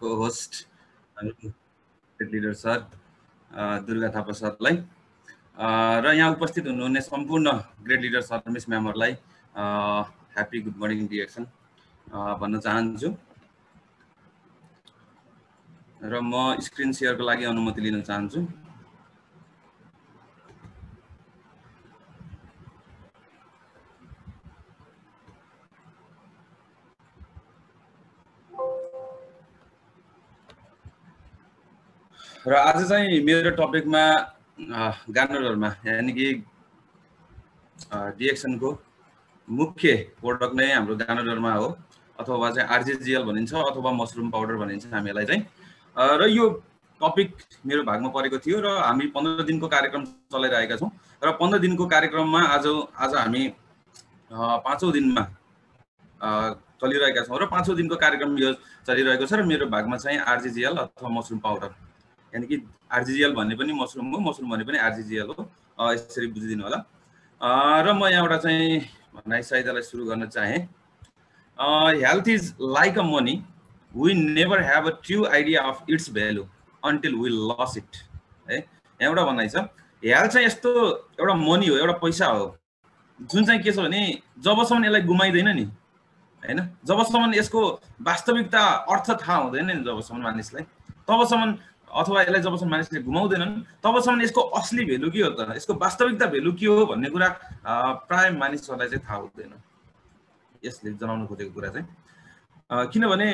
Host leader sir Durga Thapa सरलाई र यहाँ उपस्थित हुनुहुने सम्पूर्ण ग्रेड लिडर सर मिस म्यामहरूलाई ह्यापी गुड मर्निङ डिरेक्सन भन्न चाहन्छु र म स्क्रिन सेयरको लागि अनुमति लिन चाहन्छु। र आज चाहिँ मेरो टपिकमा गार्नरमा यानि कि डिएक्सनको मुख्य प्रोडक्ट नै हाम्रो गार्नरमा हो अथवा चाहिँ आरजीजीएल भनिन्छ अथवा मसरुम पाउडर भनिन्छ हामीलाई चाहिँ। र यो टपिक मेरो भागमा परेको थियो र हामी 15 दिनको कार्यक्रम चलाइरहेका छौँ र 15 दिनको कार्यक्रममा आज हामी 5औं दिनमा चलिरहेका छौँ र 5औं दिनको कार्यक्रम यो चलिरहेको छ र मेरो भागमा चाहिँ आरजीजीएल अथवा मसरुम पाउडर यानी कि आरजीजीएल भन्ने पनि मसरुम हो, मसरुम भन्ने पनि आरजीजीएल हो, यसरी बुझिदिनु होला। र म यहाँबाट चाहिँ भनाइ साहित्यलाई सुरु गर्न चाहे। Health is like a money, we never have a true idea of its value until we lose it. है यहाँबाट भनाइ छ हेल्थ चाहिँ यस्तो एउटा मनी हो, एउटा पैसा हो जुन चाहिँ के छ भने जबसम्म यसलाई गुमाइदैन नि हैन, जबसम्म यसको वास्तविकता अर्थ थाहा हुँदैन नि जबसम्म मानिसलाई, तबसम्म अथवा यसलाई जबसम्म मानिसले घुमाउँदैनन् तबसम्म यसको असली भेल्यु के हो त, यसको वास्तविकता भेल्यु के हो भन्ने कुरा प्राय मानिसहरूलाई चाहिँ थाहा हुँदैन। यसले जनाउन खोजेको कुरा चाहिँ किनभने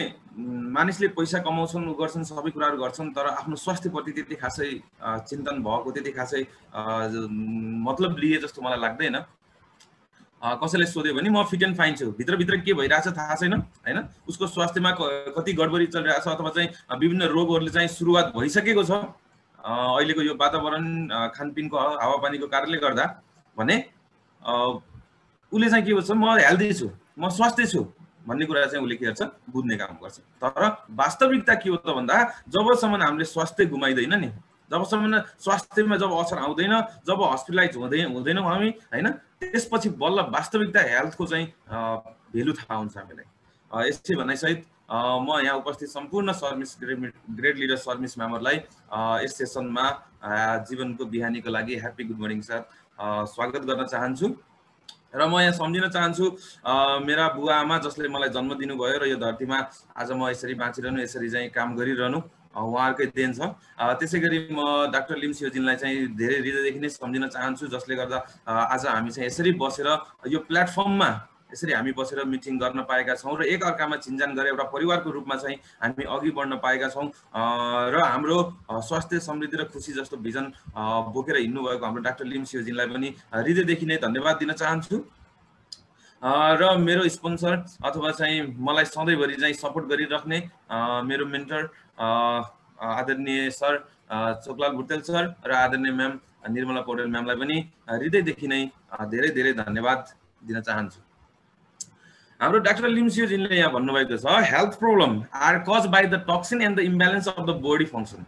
मानिसले पैसा कमाउँछन्, गर्छन्, सबै कुराहरू गर्छन्, तर आफ्नो स्वास्थ्यप्रति त्यति खासै चिन्तन भएको, त्यति खासै मतलब लिए जस्तो मलाई लाग्दैन। कसैले सोध्यो भने म फिट एन्ड फाइन छु, भित्रभित्र के भइरहेछ थाहा छैन हैन, उसको स्वास्थ्यमा कति गडबडी चलिरहेछ अथवा चाहिँ विभिन्न रोगहरूले चाहिँ सुरुवात भइसकेको छ अहिलेको यो वातावरण खानपिनको हावापानीको कारणले गर्दा भने उसले चाहिँ के भन्छ म हेल्दी छु, म स्वास्थ्य छु भन्ने कुरा चाहिँ उसले के गर्छ बुझ्ने काम गर्छ। तर वास्तविकता के हो त भन्दा जबसम्म हामीले स्वास्थ्य गुमाइदैन नि, जबसम्म स्वास्थ्यमा जब असर आउँदैन, जब हस्पिटलाइज हुँदैनौँ हामी हैन, त्यसपछि बल्ल वास्तविकता हेल्थको चाहिँ भेल्यु थाहा हुन्छ हामीलाई। यसै भनाइसहित म यहाँ उपस्थित सम्पूर्ण सर्भिस ग्रेड लिडर सर्भिस मेम्बरलाई यस सेसनमा जीवनको बिहानीको लागि ह्यापी गुड मर्निङ सर स्वागत गर्न चाहन्छु। र म यहाँ सम्झिन चाहन्छु मेरा बुवा आमा जसले मलाई जन्म दिनुभयो र यो धरतीमा आज म यसरी बाँचिरहनु, यसरी चाहिँ काम गरिरहनु उहाँहरूकै देन छ। त्यसै गरी म डाक्टर लिम सियोजिनलाई चाहिँ धेरै हृदयदेखि नै सम्झिन चाहन्छु जसले गर्दा आज हामी चाहिँ यसरी बसेर यो प्लेटफर्ममा यसरी हामी बसेर मिटिङ गर्न पाएका छौँ र एक अर्कामा चिन्जान गरेर एउटा परिवारको रूपमा चाहिँ हामी अघि बढ्न पाएका छौँ र हाम्रो स्वास्थ्य समृद्धि र खुसी जस्तो भिजन बोकेर हिँड्नु भएको हाम्रो डाक्टर लिम सियोजिनलाई पनि हृदयदेखि नै धन्यवाद दिन चाहन्छु। र मेरो स्पोन्सर अथवा चाहिँ मलाई सधैँभरि चाहिँ सपोर्ट गरिराख्ने मेरो मेन्टर आदरणीय सर चोकलाल भुटेल सर र आदरणीय म्याम निर्मला पौडेल म्यामलाई पनि हृदयदेखि नै धेरै धेरै धन्यवाद दिन चाहन्छु। हाम्रो डाक्टर लिम सियोजिनले यहाँ भन्नुभएको छ health problem are caused by the toxin and the imbalance of the body function.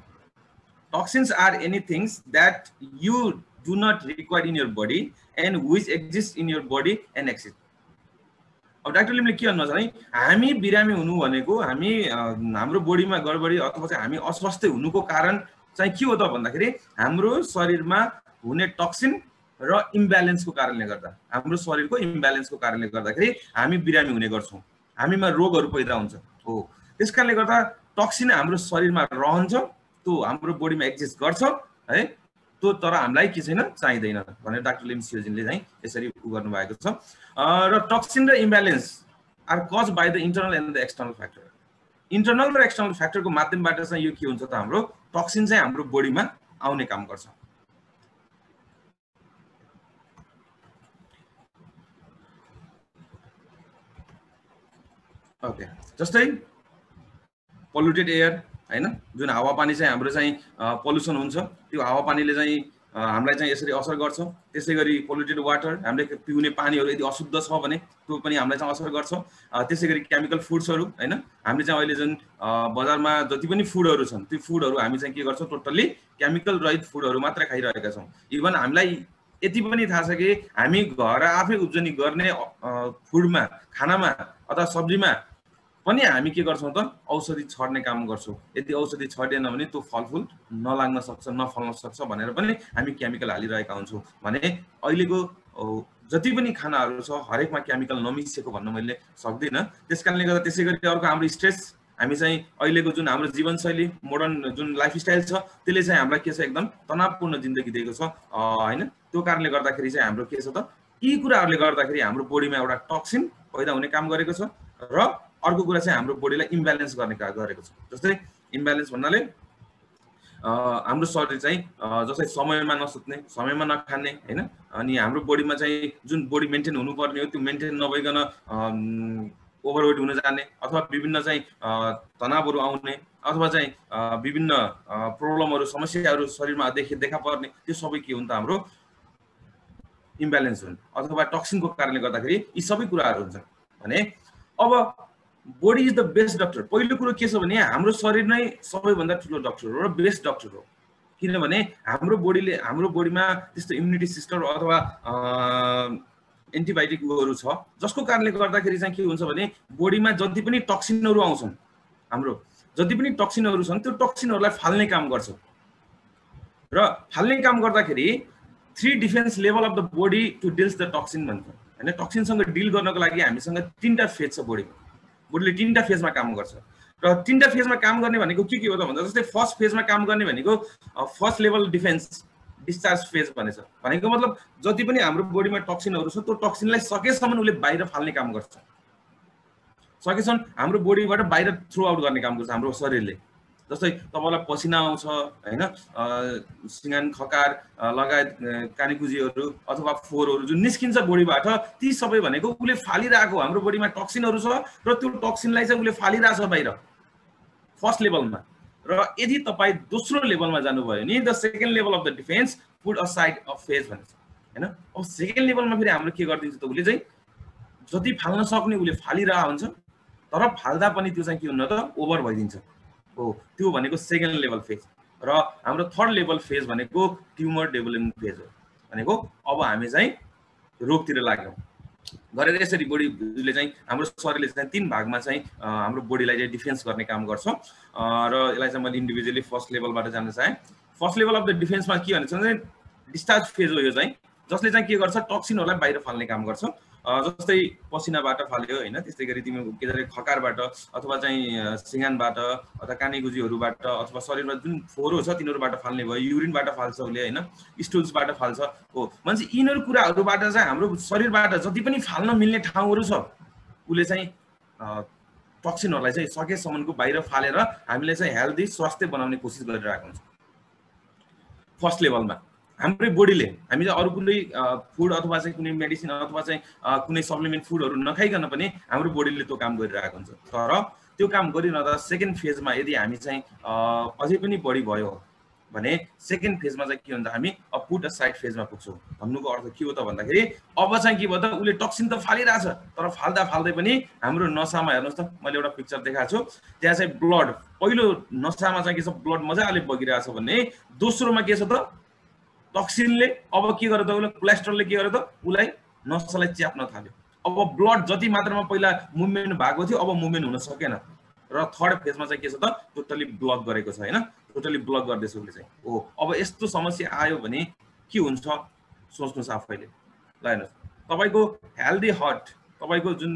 Toxins are anythings that you do not require in your body and which exist in your body and exist. अब doctor लिमले के भन्नुहुन्छ भने हामी बिरामी हुनु भनेको हामी हाम्रो बडीमा गडबडी अथवा चाहिँ हामी अस्वस्थ हुनुको कारण चाहिँ के हो त भन्दाखेरि हाम्रो शरीरमा हुने टक्सिन र इम्ब्यालेन्सको कारणले गर्दा, हाम्रो शरीरको इम्ब्यालेन्सको कारणले गर्दाखेरि हामी बिरामी हुने गर्छौँ, हामीमा रोगहरू पैदा हुन्छ हो। त्यसकारणले गर्दा टक्सिन हाम्रो शरीरमा रहन्छ, त्यो हाम्रो बडीमा एक्जिस्ट गर्छ है, त्यो तर हामीलाई के छैन चाहिँदैन भनेर डाक्टर लिम सियोजिनले चाहिँ यसरी गर्नु भएको छ। र टक्सिन र imbalance are caused by the internal and the external factor. Internal र एक्सटर्नल फ्याक्टरको माध्यमबाट चाहिँ यो के हुन्छ त हाम्रो टक्सिन चाहिँ हाम्रो बडीमा आउने काम गर्छ। ओके, जस्तै पोल्युटेड एयर हैन, जुन हावापानी चाहिँ हाम्रो चाहिँ पोल्युसन हुन्छ त्यो हावापानीले चाहिँ हामीलाई चाहिँ यसरी असर गर्छ। त्यसै गरी पोल्युटेड वाटर, हामीले पिउने पानीहरू यदि अशुद्ध छ भने त्यो पनि हामीलाई चाहिँ असर गर्छ। त्यसै गरी केमिकल फुड्सहरू हैन, हामीले चाहिँ अहिले जुन बजारमा जति पनि फुडहरू छन् त्यो फुडहरू हामी चाहिँ के गर्छौँ टोटल्ली केमिकल रहित फुडहरू मात्र खाइरहेका छौँ। इभन हामीलाई यति पनि थाहा छ कि हामी घर आफै उब्जनी गर्ने फुडमा, खानामा अथवा सब्जीमा पनि हामी के गर्छौँ त औषधि छर्ने काम गर्छौँ। यदि औषधि छर्डेन भने त्यो फलफुल नलाग्न सक्छ, नफल्न सक्छ भनेर पनि हामी केमिकल हालिरहेका हुन्छौँ। भने अहिलेको जति पनि खानाहरू छ हरेकमा केमिकल नमिसिएको भन्न मैले सक्दिनँ। त्यसकारणले गर्दा त्यसै गरी अर्को हाम्रो स्ट्रेस, हामी चाहिँ अहिलेको जुन हाम्रो जीवनशैली मोडर्न जुन लाइफस्टाइल छ त्यसले चाहिँ हामीलाई के छ एकदम तनावपूर्ण जिन्दगी दिएको छ हैन। त्यो कारणले गर्दाखेरि चाहिँ हाम्रो के छ त यी कुराहरूले गर्दाखेरि हाम्रो बडीमा एउटा टक्सिन पैदा हुने काम गरेको छ र अर्को कुरा चाहिँ हाम्रो बडीलाई इम्ब्यालेन्स गर्ने काम गरेको छ। जस्तै इम्ब्यालेन्स भन्नाले हाम्रो शरीर चाहिँ जस्तै समयमा नसुत्ने, समयमा नखाने हैन, अनि हाम्रो बडीमा चाहिँ जुन बडी मेन्टेन हुनुपर्ने हो त्यो मेन्टेन नभइकन ओभरवेट हुन जाने अथवा विभिन्न चाहिँ तनावहरू आउने अथवा चाहिँ विभिन्न प्रब्लमहरू समस्याहरू शरीरमा देखा पर्ने, त्यो सबै के हुन् त हाम्रो इम्ब्यालेन्स हुन् अथवा टक्सिनको कारणले गर्दाखेरि यी सबै कुराहरू हुन्छन्। भने अब body is the best doctor. पहिलो कुरो के छ भने हाम्रो शरीर नै सबैभन्दा ठुलो डक्टर हो र बेस्ट डक्टर हो। किनभने हाम्रो बडीमा त्यस्तो इम्युनिटी सिस्टम अथवा एन्टिबायोटिकहरू छ जसको कारणले गर्दाखेरि चाहिँ के हुन्छ भने बडीमा जति पनि टक्सिनहरू आउँछन्, हाम्रो जति पनि टक्सिनहरू छन् त्यो टक्सिनहरूलाई फाल्ने काम गर्छ र फाल्ने काम गर्दाखेरि 3 defence level of the body to deals the toxin भन्छ हैन। टक्सिनसँग डिल गर्नको लागि हामीसँग 3टा फेज छ बडीले 3टा फेजमा काम गर्छ र 3टा फेजमा काम गर्ने भनेको के हो त भन्दा जस्तै फर्स्ट फेजमा काम गर्ने भनेको first level defence discharge phase भनेको मतलब जति पनि हाम्रो बडीमा टक्सिनहरू छ त्यो टक्सिनलाई सकेसम्म उसले बाहिर फाल्ने काम गर्छ, सकेसम्म हाम्रो बडीबाट बाहिर थ्रो आउट गर्ने काम गर्छ हाम्रो शरीरले। जस्तै तपाईलाई पसिना आउँछ हैन, सिंगान खकार लगायत कानीकुजीहरू अथवा फोहोरहरू जुन निस्किन्छ बडीबाट, ती सबै भनेको उसले फालिरहेको हाम्रो बडीमा टक्सिनहरू छ र त्यो टक्सिनलाई चाहिँ उसले फालिरहेछ बाहिर फर्स्ट लेभलमा। र यदि तपाईँ दोस्रो लेभलमा जानुभयो नि the second level of the defence put aside of phase भन्छ हैन। अब सेकेन्ड लेभलमा फेरि हाम्रो के गरिदिन्छ त उसले चाहिँ जति फाल्न सक्ने उसले फालिरहेको हुन्छ, तर फाल्दा पनि त्यो चाहिँ के हुन्न त ओभर भइदिन्छ हो। त्यो भनेको सेकेन्ड लेभल फेज। र हाम्रो थर्ड लेभल फेज भनेको ट्युमर डेभलपिङ फेज हो। भनेको अब हामी चाहिँ रोगतिर लाग्यौँ गरेर यसरी बडीले चाहिँ हाम्रो शरीरले चाहिँ 3 भागमा चाहिँ हाम्रो बडीलाई चाहिँ डिफेन्स गर्ने काम गर्छ र यसलाई चाहिँ मैले इन्डिभिजुअली फर्स्ट लेभलबाट जान्न चाहे। फर्स्ट लेभल अफ द डिफेन्समा के भन्छ भने डिस्चार्ज फेज हो यो चाहिँ, जसले चाहिँ के गर्छ टक्सिनहरूलाई बाहिर फाल्ने काम गर्छ। जस्तै पसिनाबाट फाल्यो हैन, त्यस्तै गरी तिमी के अरे खकारबाट अथवा चाहिँ सिंगानबाट अथवा कानीगुजीहरूबाट अथवा शरीरमा जुन फोहोर छ तिनीहरूबाट फाल्ने भयो, युरिनबाट फाल्छ उसले हैन, स्टुल्सबाट फाल्छ हो। मान्छे यिनीहरू कुराहरूबाट चाहिँ हाम्रो शरीरबाट जति पनि फाल्न मिल्ने ठाउँहरू छ उसले चाहिँ टक्सिनहरूलाई चाहिँ सकेसम्मको बाहिर फालेर हामीले चाहिँ हेल्दी स्वास्थ्य बनाउने कोसिस गरिरहेको हुन्छ। फर्स्ट लेभलमा हाम्रै बडीले हामी चाहिँ अरू कुनै फुड अथवा चाहिँ कुनै मेडिसिन अथवा चाहिँ कुनै सप्लिमेन्ट फुडहरू नखाइकन पनि हाम्रो बडीले त्यो काम गरिरहेको हुन्छ। तर त्यो काम गरिरहँदा सेकेन्ड फेजमा यदि हामी चाहिँ अझै पनि बढी भयो भने सेकेन्ड फेजमा चाहिँ के हुन्छ हामी पुट असाइड फेजमा पुग्छौँ। भन्नुको अर्थ के हो त भन्दाखेरि अब चाहिँ के भयो त उसले टक्सिन त फालिरहेछ, तर फाल्दा फाल्दै पनि हाम्रो नसामा हेर्नुहोस् त, मैले एउटा पिक्चर देखाएको छु त्यहाँ चाहिँ ब्लड पहिलो नसामा चाहिँ के छ ब्लड मजाले बगिरहेछ भने दोस्रोमा के छ त टक्सिनले अब के गर्यो त उसले कोलेस्ट्रोलले के गर्यो त उसलाई नसालाई च्याप्न थाल्यो। अब ब्लड जति मात्रामा पहिला मुभमेन्ट भएको थियो अब मुभमेन्ट हुन सकेन र थर्ड फेजमा चाहिँ के छ त टोटली ब्लक गरेको छ हैन, टोटली ब्लक गर्दैछ उसले चाहिँ हो। अब यस्तो समस्या आयो भने के हुन्छ सोच्नुस् आफैले। ल हेर्नुहोस् तपाईको हेल्दी हार्ट, तपाईको जुन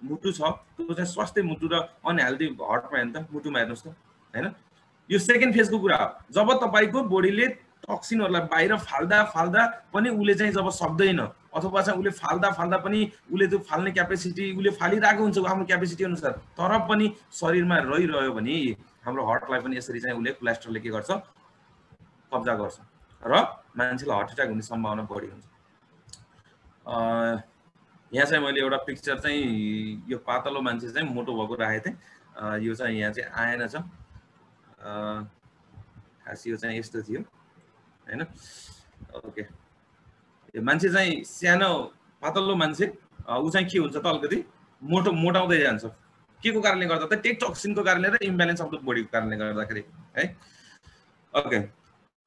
मुटु छ त्यो चाहिँ स्वास्थ्य मुटु र अनहेल्दी हार्टमा हेर्नु त मुटुमा हेर्नुहोस् त हैन। यो सेकेन्ड फेजको कुरा हो। जब तपाईको बडीले टक्सिनहरूलाई बाहिर फाल्दा फाल्दा पनि उसले चाहिँ जब सक्दैन अथवा चाहिँ उसले फाल्दा फाल्दा पनि उसले त्यो फाल्ने क्यापेसिटी उसले फालिरहेको हुन्छ आफ्नो क्यापेसिटी अनुसार, तर पनि शरीरमा रहिरह्यो भने हाम्रो हार्टलाई पनि यसरी चाहिँ उसले कोलेस्ट्रोलले के गर्छ कब्जा गर्छ र मान्छेलाई हार्ट एट्याक हुने सम्भावना बढी हुन्छ। यहाँ चाहिँ मैले एउटा पिक्चर चाहिँ यो पातलो मान्छे चाहिँ मोटो भएको राखेको थिएँ। यो चाहिँ यहाँ चाहिँ आएन छ, खास यो चाहिँ यस्तो थियो हैन। ओके, यो मान्छे चाहिँ सानो पातलो मान्छे ऊ चाहिँ के हुन्छ त अलिकति मोटाउँदै जान्छ। के को कारणले गर्दा त टक्सिनको कारणले र इम्ब्यालेन्स अफ द बडीको कारणले गर्दाखेरि है। ओके,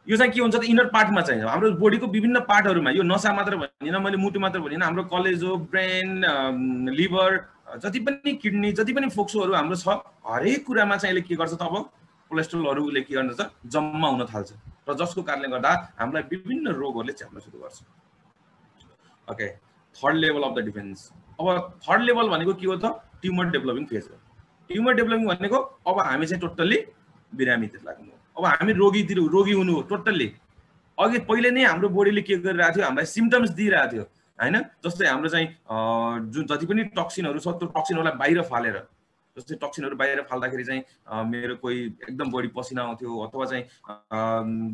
यो चाहिँ के हुन्छ त इनर पार्टमा चाहिँ हाम्रो बडीको विभिन्न पार्टहरूमा, यो नसा मात्र भनिन मैले मुटु मात्र भनिन, हाम्रो कलेजो, ब्रेन, लिभर जति पनि किडनी जति पनि फोक्सोहरू हाम्रो छ हरेक कुरामा चाहिँ यसले के गर्छ त अब कोलेस्ट्रोलहरूले के गर्छ जम्मा हुन थाल्छ र जसको कारणले गर्दा हामीलाई विभिन्न रोगहरूले च्याप्न सुरु गर्छ। Okay, third level of the defence. अब थर्ड लेभल भनेको के हो त ट्युमर डेभलपिङ फेज हो। ट्युमर डेभलपिङ भनेको अब हामी चाहिँ टोटल्ली बिरामीतिर लाग्नु हो, अब हामी रोगी हुनु हो टोटल्ली। अघि पहिले नै हाम्रो बडीले के गरिरहेको थियो हामीलाई सिम्पटम्स दिइरहेको थियो हैन, जस्तै हाम्रो चाहिँ जुन जति पनि टक्सिनहरू छ त्यो टक्सिनहरूलाई बाहिर फालेर, जस्तै टक्सिनहरू बाहिर फाल्दाखेरि चाहिँ मेरो कोही एकदम बढी पसिना आउँथ्यो अथवा चाहिँ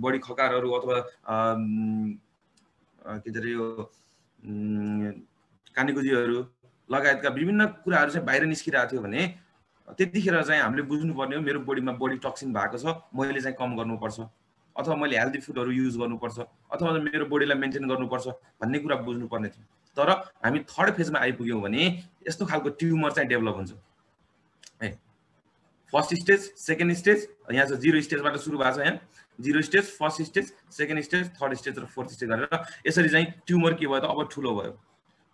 बढी खकारहरू अथवा के भन्छ यो कानीकुजीहरू लगायतका विभिन्न कुराहरू चाहिँ बाहिर निस्किरहेको थियो भने त्यतिखेर चाहिँ हामीले बुझ्नुपर्ने हो मेरो बडीमा बढी टक्सिन भएको छ, मैले चाहिँ कम गर्नुपर्छ अथवा मैले हेल्दी फुडहरू युज गर्नुपर्छ अथवा मेरो बडीलाई मेन्टेन गर्नुपर्छ भन्ने कुरा बुझ्नुपर्ने थियो। तर हामी थर्ड फेजमा आइपुग्यौँ भने यस्तो खालको ट्युमर चाहिँ डेभलप हुन्छ है। फर्स्ट स्टेज, सेकेन्ड स्टेज, यहाँ चाहिँ 0 स्टेजबाट सुरु भएको छ। यहाँ 0 stage, first stage, second stage, third stage र फोर्थ स्टेज गरेर यसरी चाहिँ ट्युमर के भयो त अब ठुलो भयो।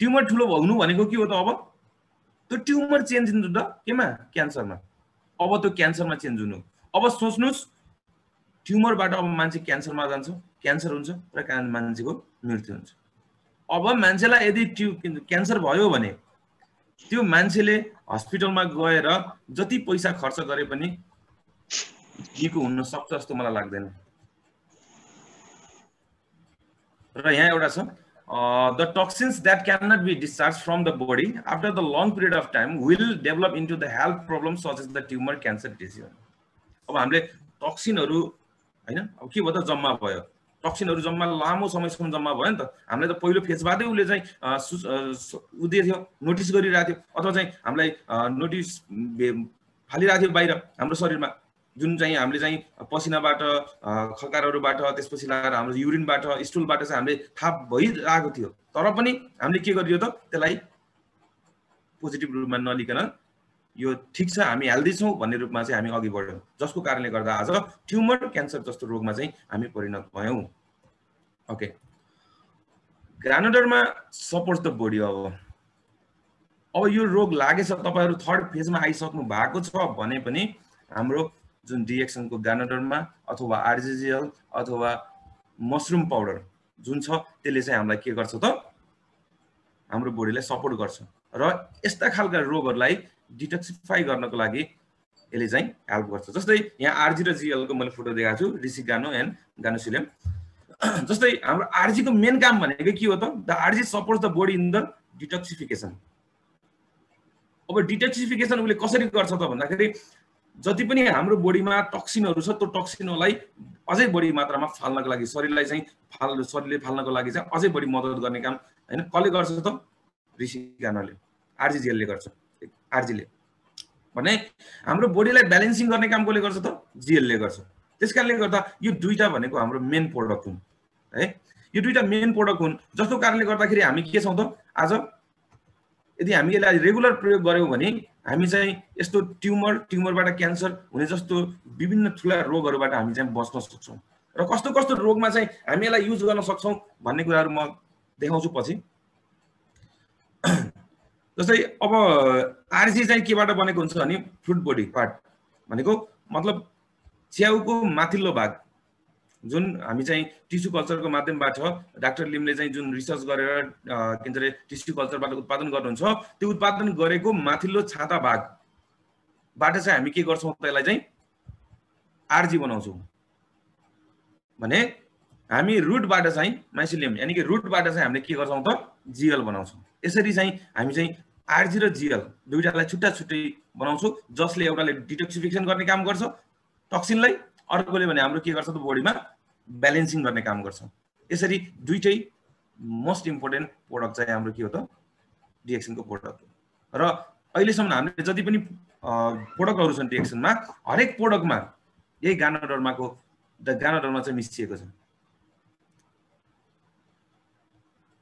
ट्युमर ठुलो हुनु भनेको के हो त अब त्यो ट्युमर चेन्ज हुन्छ त केमा क्यान्सरमा। अब त्यो क्यान्सरमा चेन्ज हुनु। अब सोच्नुस् ट्युमरबाट अब मान्छे क्यान्सरमा जान्छ, क्यान्सर हुन्छ र मान्छेको मृत्यु हुन्छ। अब मान्छेलाई यदि क्यान्सर भयो भने त्यो मान्छेले हस्पिटलमा गएर जति पैसा खर्च गरे पनि निको हुन सक्छ जस्तो मलाई लाग्दैन। र यहाँ एउटा छ the toxins that cannot be discharged from the body after the long period of time will develop into the health problems such as the tumor, cancer, disease. अब हामीले टक्सिनहरू हैन अब के भयो त जम्मा भयो, टक्सिनहरू जम्मा लामो समयसम्म जम्मा भयो नि त। हामीले त पहिलो फेजबाटै उसले चाहिँ उदिएको थियो, नोटिस गरिरहेको थियो अथवा चाहिँ हामीलाई नोटिस फालिरहेको थियो बाहिर हाम्रो शरीरमा, जुन चाहिँ हामीले चाहिँ पसिनाबाट खकारहरूबाट त्यसपछि लगाएर हाम्रो युरिनबाट स्टुलबाट चाहिँ हामीले थाहा भइरहेको थियो। तर पनि हामीले के गरियो त त्यसलाई पोजिटिभ रूपमा नलिकन यो ठिक छ हामी हेल्दी छौँ भन्ने रूपमा चाहिँ हामी अघि बढ्यौँ, जसको कारणले गर्दा आज ट्युमर, क्यान्सर जस्तो रोगमा चाहिँ हामी परिणत भयौँ। ओके, ग्रानुलरमा सपोर्ट्स द बडी। अब यो रोग लागेछ, तपाईहरु थर्ड फेजमा आइसक्नु भएको छ भने पनि हाम्रो जुन डिएक्सनको ग्रानुलरमा अथवा आरजिजिएल अथवा मसरुम पाउडर जुन छ त्यसले चाहिँ हामीलाई के गर्छ त हाम्रो बडीलाई सपोर्ट गर्छ र यस्ता खालका रोगहरुलाई डिटक्सिफाई गर्नको लागि यसले चाहिँ हेल्प गर्छ। जस्तै यहाँ आरजी र जीएल को मैले फोटो देखाएको छु, रिसिगानो एन्ड गानुसिलियम। जस्तै हाम्रो आरजी को मेन काम भनेको के हो त the RG supports the body in the detoxification. अब डिटक्सिफिकेसन उसले कसरी गर्छ त भन्दाखेरि जति पनि हाम्रो बडीमा टक्सिनहरु छ त्यो टक्सिनहरुलाई अझै बढी मात्रामा फाल्नको लागि शरीरले फाल्नको लागि चाहिँ अझै बढी मद्दत गर्ने काम हैन कसले गर्छ त रिसिगानोले, आरजीजीएल ले गर्छ। आरजीले भने हाम्रो बडीलाई ब्यालेन्सिङ गर्ने काम कसले गर्छ त जीएल ले गर्छ। त्यसकारणले गर्दा यो दुईटा भनेको हाम्रो मेन प्रोडक्ट हुन् है। यो दुईटा मेन प्रोडक्ट हुन् जसको कारणले गर्दाखेरि हामी के छौं त आज यदि हामी यसलाई रेगुलर प्रयोग गर्यौं भने हामी चाहिँ यस्तो ट्युमरबाट क्यान्सर हुने जस्तो विभिन्न ठूला रोगहरुबाट हामी चाहिँ बच्न सक्छौं। र कस्तो कस्तो रोगमा चाहिँ हामी यसलाई युज गर्न सक्छौं भन्ने कुराहरु म देखाउँछु पछि। जस्तै अब आरजी चाहिँ केबाट बनेको हुन्छ भने फ्रुट बडी पार्ट भनेको मतलब च्याउको माथिल्लो भाग जुन हामी चाहिँ टिस्यु कल्चरको माध्यमबाट डाक्टर लिमले चाहिँ जुन रिसर्च गरेर के भन्छ टिस्यु कल्चरबाट उत्पादन गर्नुहुन्छ त्यो उत्पादन गरेको माथिल्लो छाता भागबाट चाहिँ हामी के गर्छौं त यसलाई चाहिँ आरजी बनाउँछौं भने हामी रुटबाट चाहिँ माइसिलियम यानी कि रुटबाट चाहिँ हामीले के गर्छौं त जीएल बनाउँछौं। यसरी चाहिँ हामी चाहिँ आरजी र जीएल दुईटालाई छुट्टा छुट्टै बनाउँछौं जसले एउटाले डिटक्सिफिकेसन गर्ने काम गर्छ टक्सिनलाई, अर्कोले भने हाम्रो के गर्छ त बडीमा ब्यालेन्सिङ गर्ने काम गर्छ। यसरी दुईटै मोस्ट इम्पोर्टेन्ट प्रोडक्ट चाहिँ हाम्रो के हो त डिएक्सनको प्रोडक्ट हो। र अहिलेसम्म हामीले जति पनि प्रोडक्टहरु छन् डिएक्सनमा हरेक प्रोडक्टमा यही गानोडर्माको गानोडर्मा चाहिँ मिसिएको छ।